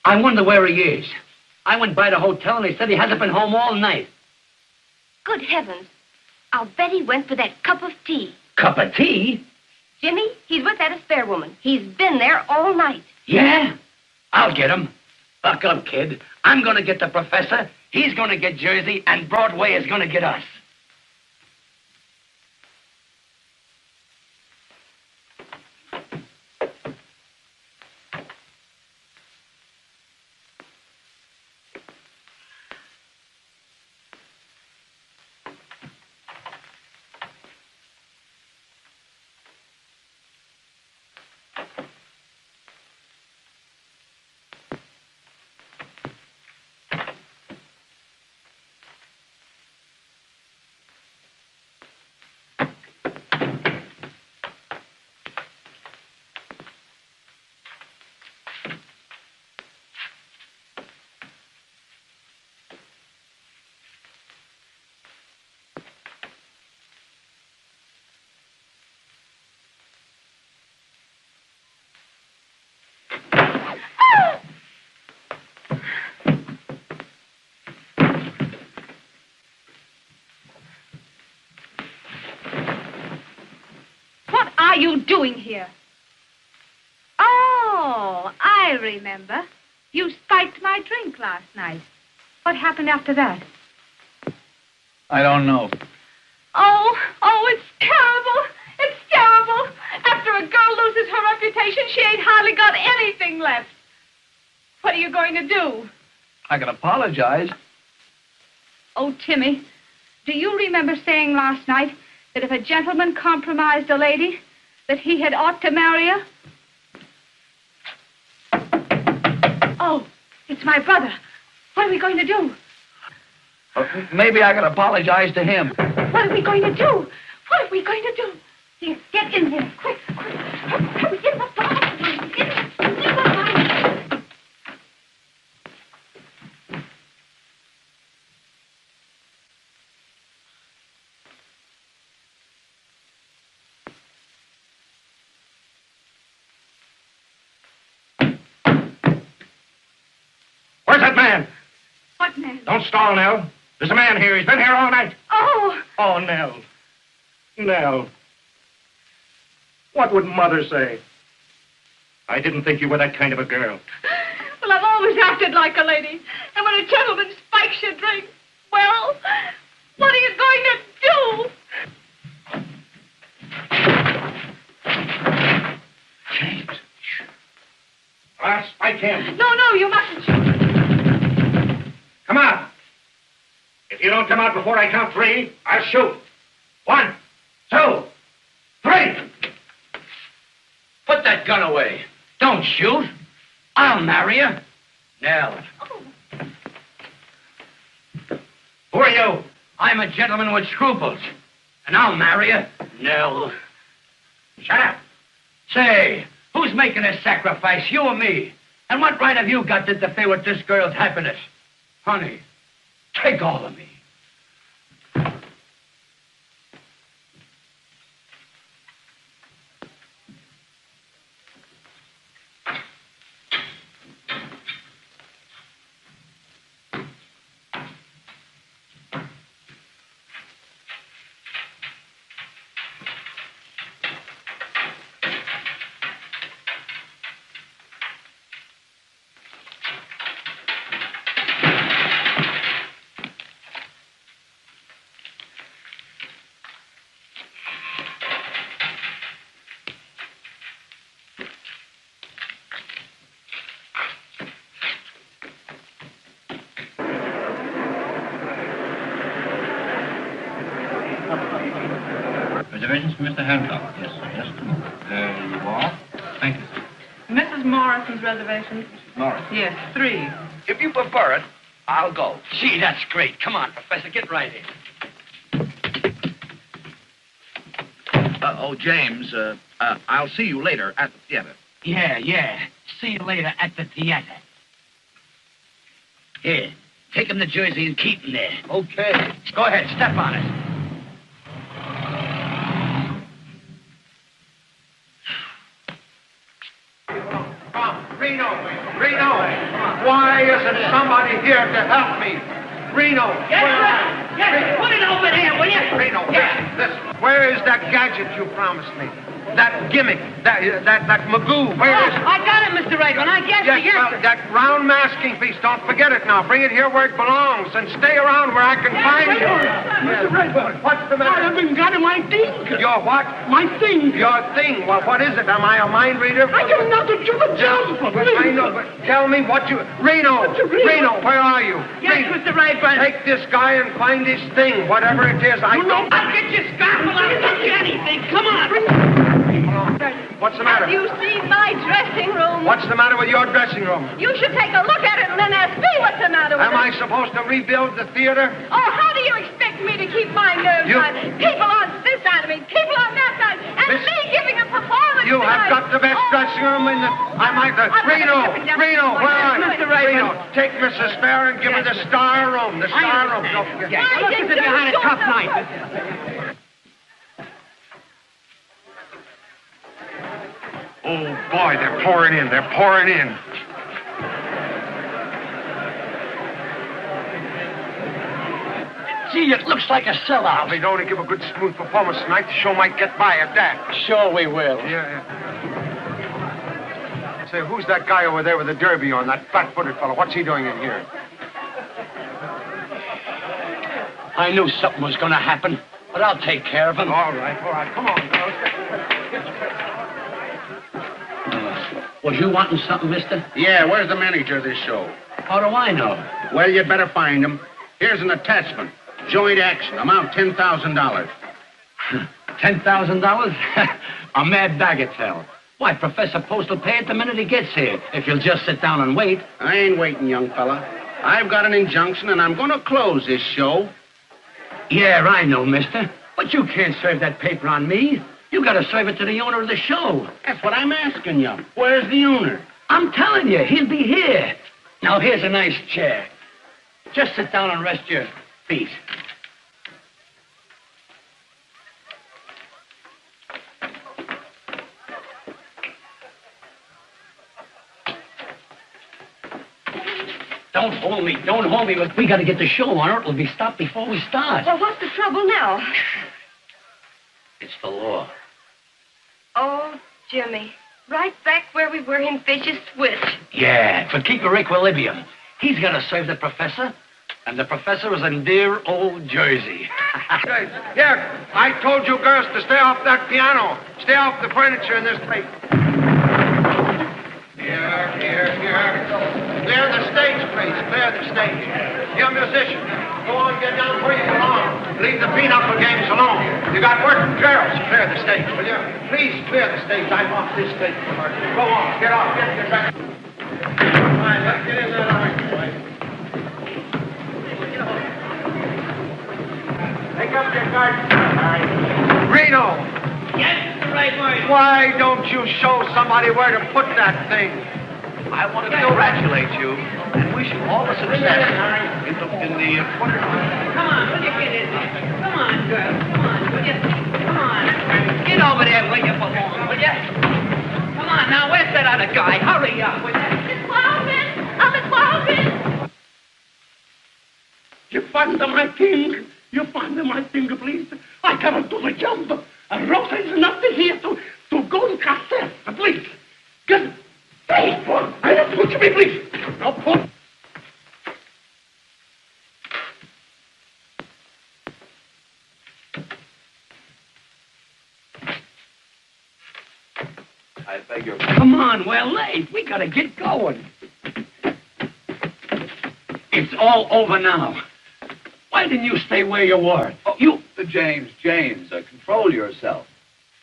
I wonder where he is. I went by the hotel, and they said he hasn't been home all night. Good heavens. I'll bet he went for that cup of tea. Cup of tea? Jimmy, he's with that spare woman. He's been there all night. Yeah? I'll get him. Buck up, kid. I'm going to get the professor, he's going to get Jersey, and Broadway is going to get us. What are you doing here? Oh, I remember. You spiked my drink last night. What happened after that? I don't know. Oh, it's terrible. It's terrible. After a girl loses her reputation, she ain't hardly got anything left. What are you going to do? I can apologize. Oh, Timmy, do you remember saying last night that if a gentleman compromised a lady, that he had ought to marry her? Oh, it's my brother. What are we going to do? Maybe I can apologize to him. What are we going to do? What are we going to do? Here, get in here. Quick, quick. Hurry, get in the box. Get in the box. Where's that man? What man? Don't stall, Nell. There's a man here. He's been here all night. Oh, Oh, Nell. Nell. What would Mother say? I didn't think you were that kind of a girl. well, I've always acted like a lady. And when a gentleman spikes your drink, well, what are you going to do? James. him. No, you mustn't shoot. Come out. If you don't come out before I count 3, I'll shoot. 1, 2, 3. Put that gun away. Don't shoot. I'll marry you. Nell. Who are you? I'm a gentleman with scruples. And I'll marry you. Nell. Shut up. Say, who's making this sacrifice, you or me? And what right have you got to interfere with this girl's happiness? Honey, take all of me. Reservations for Mr. Hancock? Yes, sir. Just a moment. There you are. Thank you, sir. Mrs. Morrison's reservations? Morris. Yes, 3. If you prefer it, I'll go. Gee, that's great. Come on, Professor, get right in. James, I'll see you later at the theater. Yeah. See you later at the theater. Here, take him to Jersey and keep him there. Okay. Go ahead, step on it. Reno, why isn't somebody here to help me? Reno, Yes, put it over there, will you? Reno, listen. Where is that gadget you promised me? That gimmick, that magoo, where is it? I got it, Mr. Right One. I guess Yes, well, that round masking piece, don't forget it now. Bring it here where it belongs and stay around where I can find you. Mr. Redbird. What's the matter? I haven't got my thing. Your what? My thing. Your thing. Well, what is it? Am I a mind reader? I give nothing to the Jasper. I know, but tell me what you... Reno, where are you? Yes, Reno, Mr. Right One. take this guy and find his thing, whatever it is. I don't... I'll get you scalpel. I'll get you anything. Come on. What's the matter? Have you seen my dressing room? What's the matter with your dressing room? You should take a look at it and then ask me what's the matter with Am it. I supposed to rebuild the theater? Oh, how do you expect me to keep my nerves on? People on this side of me, people on that side, and me giving a performance You have tonight. got the best dressing room in the... I might... Reno, where are you? Mr. Right Reno, One. take Mrs. Spare and give her the star room. The star room. Don't forget. Why did you had a do tough so? night. Oh, boy, they're pouring in. They're pouring in. Gee, it looks like a sellout. If they don't give a good, smooth performance tonight, the show might get by at that. Sure we will. Yeah. Say, who's that guy over there with the derby on, that flat-footed fellow? What's he doing in here? I knew something was going to happen, but I'll take care of him. All right. Come on, girls. Was you wanting something, mister? Yeah, where's the manager of this show? How do I know? Well, you'd better find him. Here's an attachment. Joint action, amount $10,000. $10,000? A mad bagatelle. Why, Professor Post will pay it the minute he gets here, if you'll just sit down and wait. I ain't waiting, young fella. I've got an injunction, and I'm going to close this show. Yeah, I know, mister. But you can't serve that paper on me. You gotta serve it to the owner of the show. That's what I'm asking you. Where's the owner? I'm telling you, he'll be here. Now, here's a nice chair. Just sit down and rest your feet. Don't hold me. But we gotta get the show on, or it'll be stopped before we start. Well, what's the trouble now? It's the law. Oh, Jimmy. Right back where we were in Fish's Switch. Yeah, but keep your equilibrium. He's gonna serve the professor, and the professor is in dear old Jersey. Here, I told you girls to stay off that piano. Stay off the furniture in this place. Yeah. Here. Clear the stage, please. Clear the stage. You musicians, go on, get down where you belong. Leave the pinochle games alone. You got work from girls. Clear the stage, will you? Please clear the stage. I'm off this stage. Go on, get off. Get back. All right, let's get in there. Take up your guard. All right. Reno. Yes, right word. Why don't you show somebody where to put that thing? I want to congratulate you and wish you all the success in the Come on, will you get in there? Come on, girl. Come on, will you? Come on. Get over there where you belong, will you? Come on, now, where's that other guy? Hurry up, will you? Miss Walden! Oh, Miss Walden! You find my thing. You find my thing, please. I cannot do the jump. A rope is not here to go in cassette, please. Good. Please, I don't put me, please. No, put. I beg your Come on, we're late. We gotta get going. It's all over now. Why didn't you stay where you were? Oh, James, control yourself.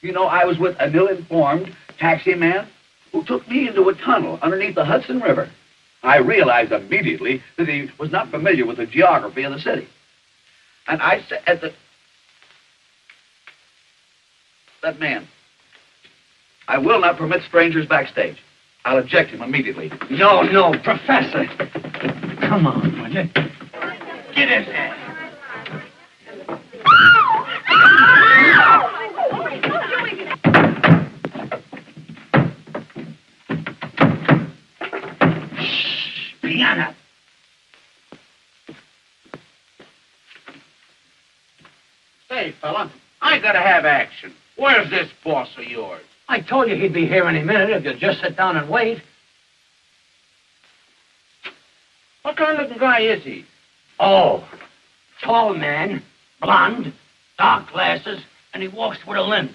You know, I was with an ill-informed taxi man who took me into a tunnel underneath the Hudson River. I realized immediately that he was not familiar with the geography of the city. And I said that man, I will not permit strangers backstage. I'll eject him immediately. No, Professor. Come on, will you? Get in there. Shh, piano. Say, fella, I gotta have action. Where's this boss of yours? I told you he'd be here any minute if you'd just sit down and wait. What kind of guy is he? Oh, tall man, blonde, dark glasses, and he walks with a limp.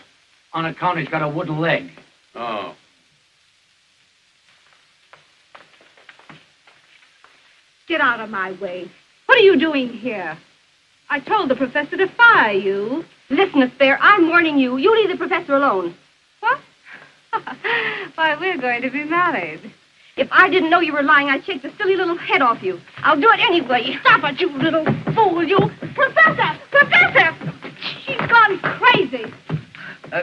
On account he's got a wooden leg. Oh. Get out of my way. What are you doing here? I told the professor to fire you. Listen, Miss Bear, I'm warning you. You leave the professor alone. What? Why, we're going to be married. If I didn't know you were lying, I'd shake the silly little head off you. I'll do it anyway. Stop it, you little fool, you. Professor! Professor! She's gone crazy.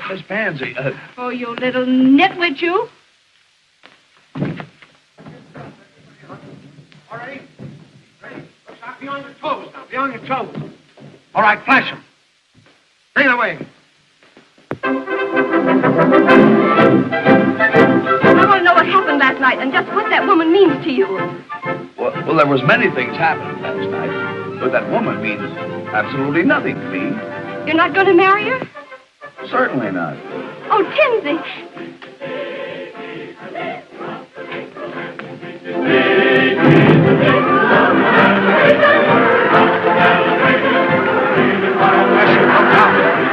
Miss Pansy, Oh, you little nitwit, you. All right. Ready? Stop. Be on your toes now. Be on your toes. All right, flash him. Bring it away. I want to know what happened last night and just what that woman means to you. well, there was many things happening last night, but that woman means absolutely nothing to me. You're not going to marry her? Certainly not. Oh, Tinsy.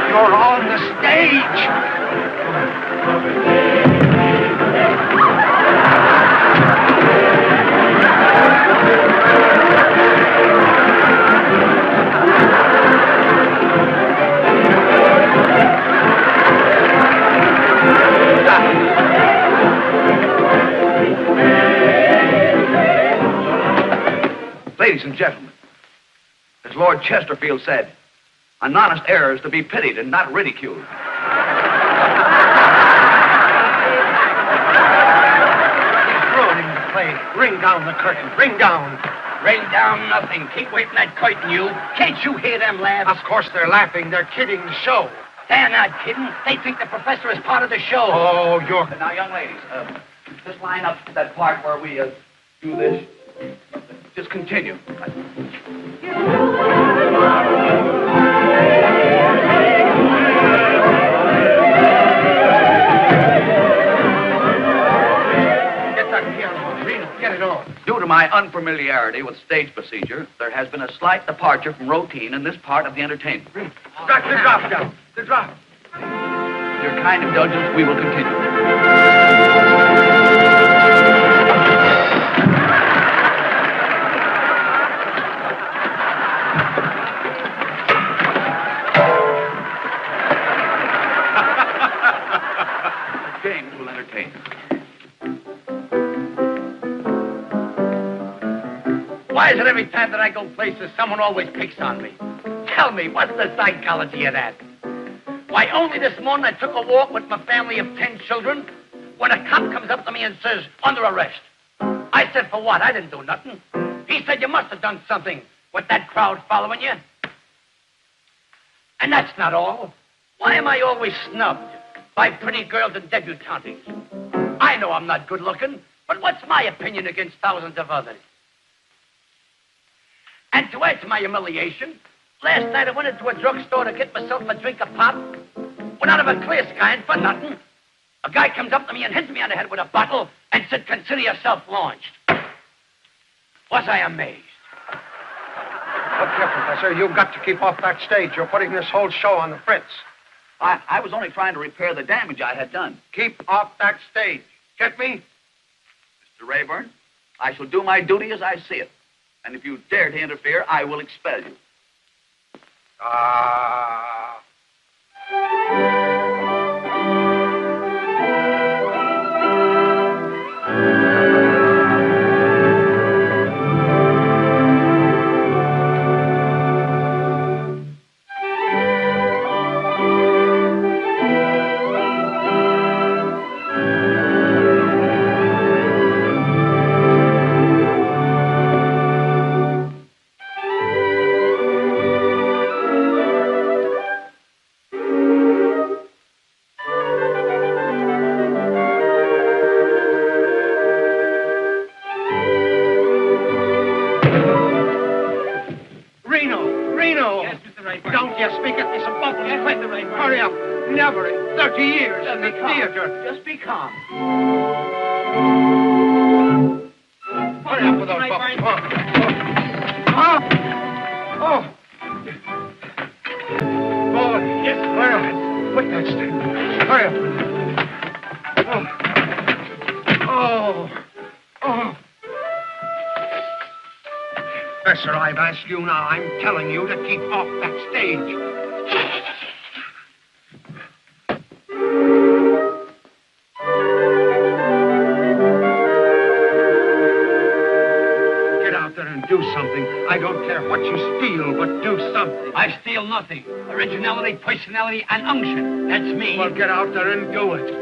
You're on the stage. Ladies and gentlemen, as Lord Chesterfield said, an honest error is to be pitied and not ridiculed. Keep ruining the play. Ring down the curtain. Ring down. Ring down nothing. Keep waving that curtain, you. Can't you hear them laughs? Of course they're laughing. They're kidding the show. They're not kidding. They think the professor is part of the show. Oh, you're... Now, young ladies, just line up that part where we do this. Just continue. Get it on. Due to my unfamiliarity with stage procedure, there has been a slight departure from routine in this part of the entertainment. Drop the drop down. The drop. With your kind indulgence, we will continue. Why is it every time that I go places, someone always picks on me? Tell me, what's the psychology of that? Why, only this morning I took a walk with my family of 10 children when a cop comes up to me and says, under arrest. I said, for what? I didn't do nothing. He said, you must have done something with that crowd following you. And that's not all. Why am I always snubbed by pretty girls and debutantes? I know I'm not good looking, but what's my opinion against thousands of others? And to add to my humiliation, last night I went into a drugstore to get myself a drink of pop. Went out of a clear sky and for nothing. A guy comes up to me and hits me on the head with a bottle and said, consider yourself launched. Was I amazed? Look here, Professor, you've got to keep off that stage. You're putting this whole show on the fritz. I was only trying to repair the damage I had done. Keep off that stage. Get me? Mr. Rayburn, I shall do my duty as I see it. And if you dare to interfere, I will expel you. Don't you speak at this above me. Hurry up. Never in 30 years in the theater. Just be calm. Hurry up with those bubbles. Oh. Oh, yes. Hurry up. Quick, that's hurry up. Oh. Professor, I've asked you now. I'm telling you to keep off that stage. Get out there and do something. I don't care what you steal, but do something. I steal nothing. Originality, personality, and unction. That's me. Well, get out there and do it.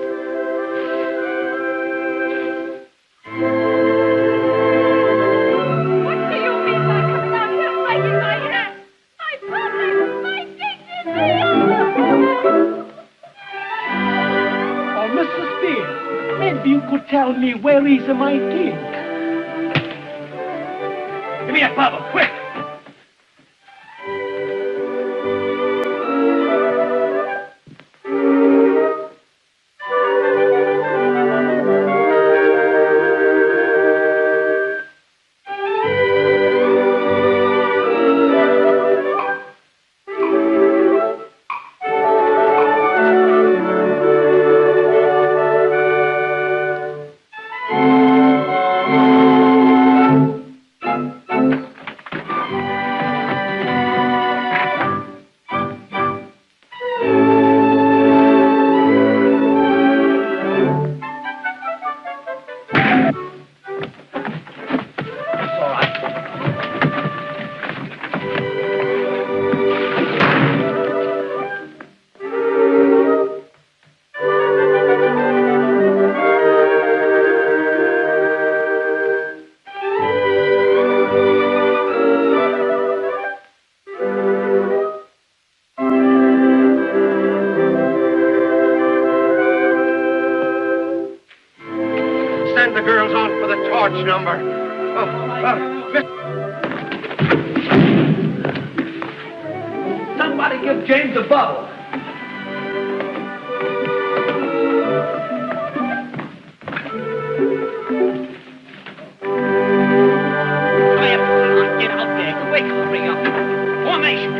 Tell me, where is my king? Give me that bubble, quick! Number. Somebody give James a bubble. Get out there, quick, hurry up. Formation.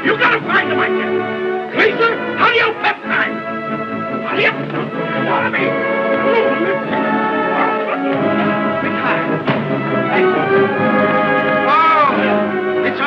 You gotta find him, I guess. Laser, hurry up that time. Hurry up. Follow me. Oh, it's a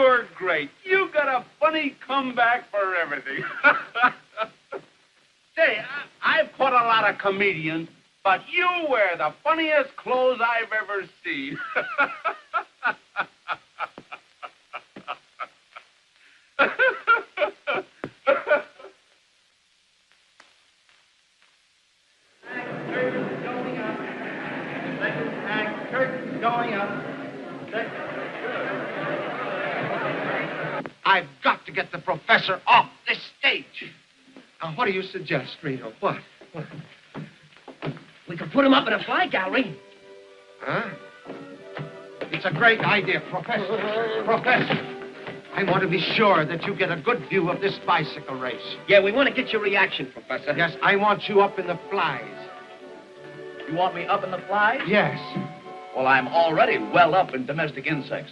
you're great. You got a funny comeback for everything. Say, I've caught a lot of comedians, but you wear the funniest clothes I've ever seen. Curtains going up. I've got to get the professor off this stage. Now, what do you suggest, Reno? What? We could put him up in a fly gallery. Huh? It's a great idea, Professor. Professor, I want to be sure that you get a good view of this bicycle race. Yeah, we want to get your reaction, Professor. Yes, I want you up in the flies. You want me up in the flies? Yes. Well, I'm already well up in domestic insects.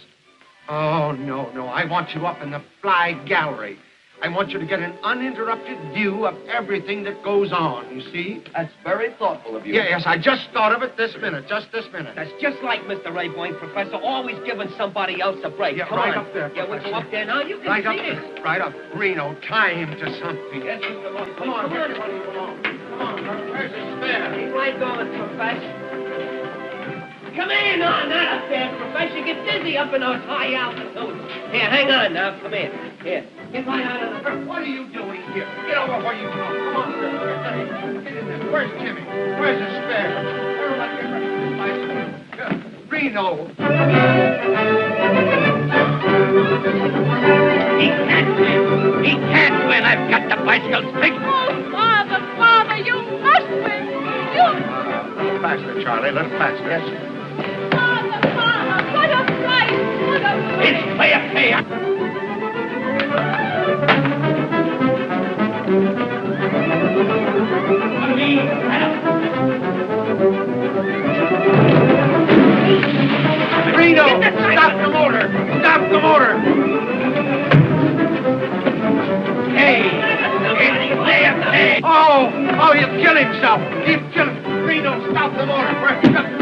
Oh, no. I want you up in the fly gallery. I want you to get an uninterrupted view of everything that goes on, you see? That's very thoughtful of you. Yes, I just thought of it this minute, just this minute. That's just like Mr. Rayboyne, Professor, always giving somebody else a break. Yeah, Come right on. up there, Yeah, we'll go up there now. You can Right see up this. there. Right up. Reno, tie him to something. Yes, Mr. Rayboyne. Come on, everybody, come on. Come on, where's his spare? Keep right going, Professor. Come in on that up there, Professor. Get dizzy up in those high altitudes. Here, hang on now. Come in. Here. Get right out of the... What are you doing here? Get over where you belong. Come on, get in there. Where's Jimmy? Where's his spare? Everybody get ready for this bicycle. Reno. He can't win. He can't win. I've got the bicycle fixed. Oh, Father, you must win. A little faster, Charlie. A little faster. Yes. Father, what a fight. What a fight. It's clear. Reno, stop the motor. Stop the motor. Hey, Oh, he'll kill himself. He'll kill him. Reno, stop the motor.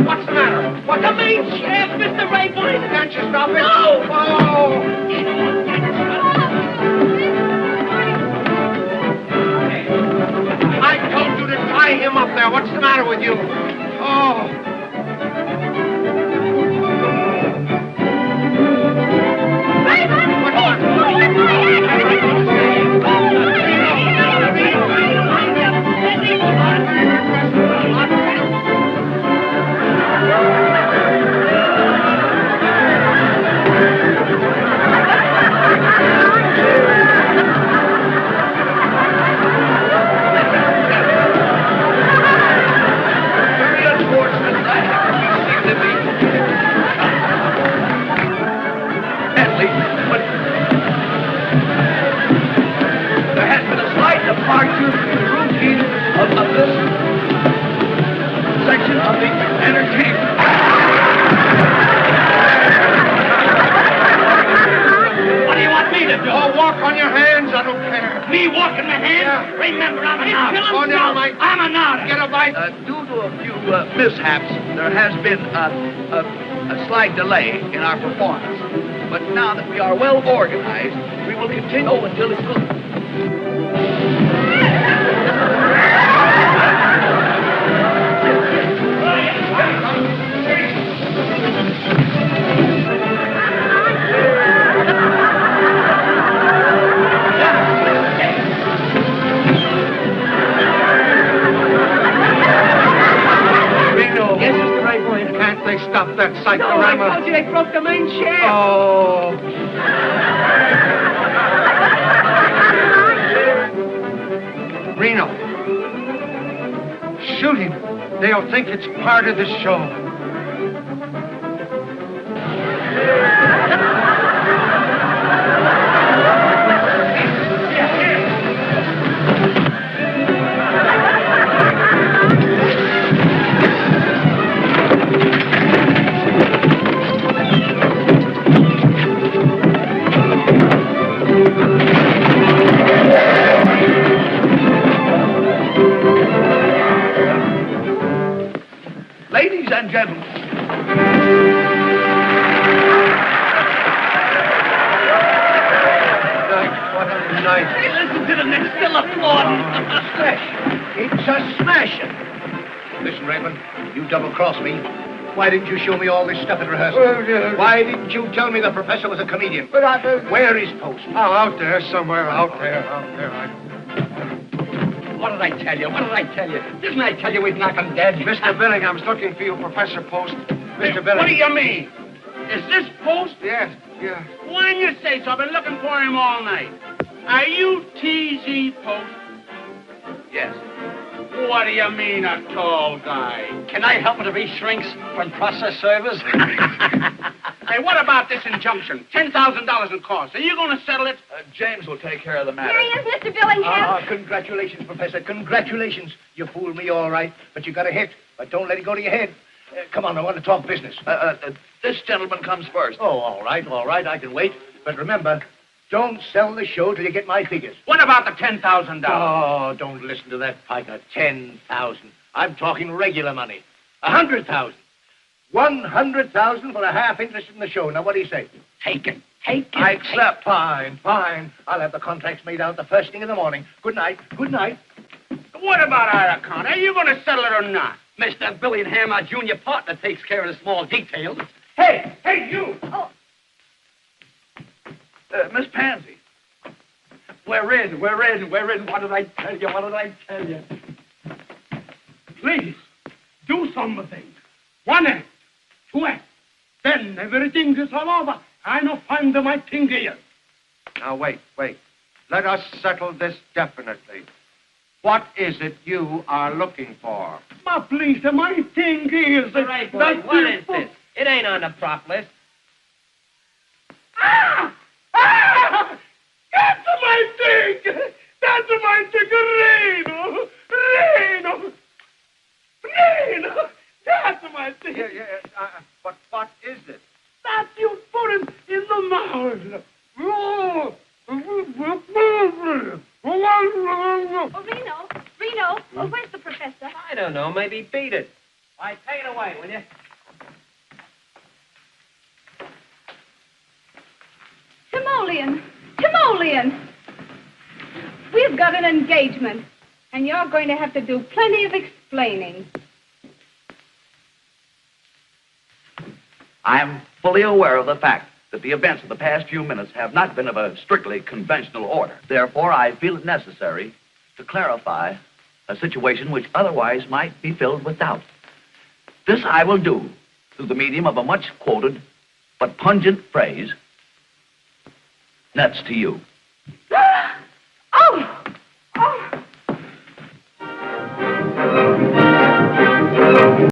What's the matter? What's The main shaft, Mr. Rayboyne. Can't you stop it? No! Oh! I told you to tie him up there. What's the matter with you? Oh! Departure from the routine of this section of the entertainment. What do you want me to do? Oh, walk on your hands. I don't care. Me walking my hands? Yeah. Remember, I'm an artist. Oh, never mind. I'm an artist. Get a bite. Due to a few mishaps, there has been a slight delay in our performance. But now that we are well organized, we will continue until it's good. Reno. Yes, Mr. Rayboyne. Can't they stop that cyclorama? No, I told you they broke the main shaft. Oh. Reno. Shoot him. They'll think it's part of the show. Ladies and gentlemen. night. Hey, listen to them. They're still applauding. Smash. It's a smasher. Listen, Raymond, you double-crossed me. Why didn't you show me all this stuff at rehearsal? Why didn't you tell me the professor was a comedian? Where is Post? Oh, out there somewhere, out there. What did I tell you? What did I tell you? Didn't I tell you we'd knock him dead? Mr. Billingham's looking for you, Professor Post. Mr. Billingham. What do you mean? Is this Post? Yes. Why didn't you say so? I've been looking for him all night. Are you T.Z. Post? Yes. What do you mean, a tall guy? Can I help him to be shrinks from process servers? Hey, what about this injunction? $10,000 in costs. Are you going to settle it? James will take care of the matter. Here he is, Mr. Billingham. Congratulations, Professor. Congratulations. You fooled me all right, but you got a hit. But don't let it go to your head. Come on, I want to talk business. This gentleman comes first. Oh, all right. I can wait. But remember, don't sell the show till you get my figures. What about the $10,000? Oh, don't listen to that piker. 10,000. I'm talking regular money. 100,000. 100,000 for a half interest in the show. Now, what do you say? Take it. Take it. I accept. Fine. I'll have the contracts made out the first thing in the morning. Good night. What about our account? Are you going to settle it or not? Mr. Billingham, our junior partner, takes care of the small details. Hey, you! Oh, Miss Pansy. We're in. What did I tell you? Please, do something. 1 act, 2 acts. Then everything is all over. I no find my thing here. Now, wait. Let us settle this definitely. What is it you are looking for? Ma, please, my thing is... All right, boy, what is this? It ain't on the prop list. That's my thing! Reno! That's my thing! But what is it? That you put it in the mouth! Reno, where's the professor? I don't know. Maybe beat it. All right, take it away, will you? Timoleon! We've got an engagement, and you're going to have to do plenty of explaining. I am fully aware of the fact that the events of the past few minutes have not been of a strictly conventional order. Therefore, I feel it necessary to clarify a situation which otherwise might be filled with doubt. This I will do through the medium of a much-quoted but pungent phrase, nuts to you. Oh!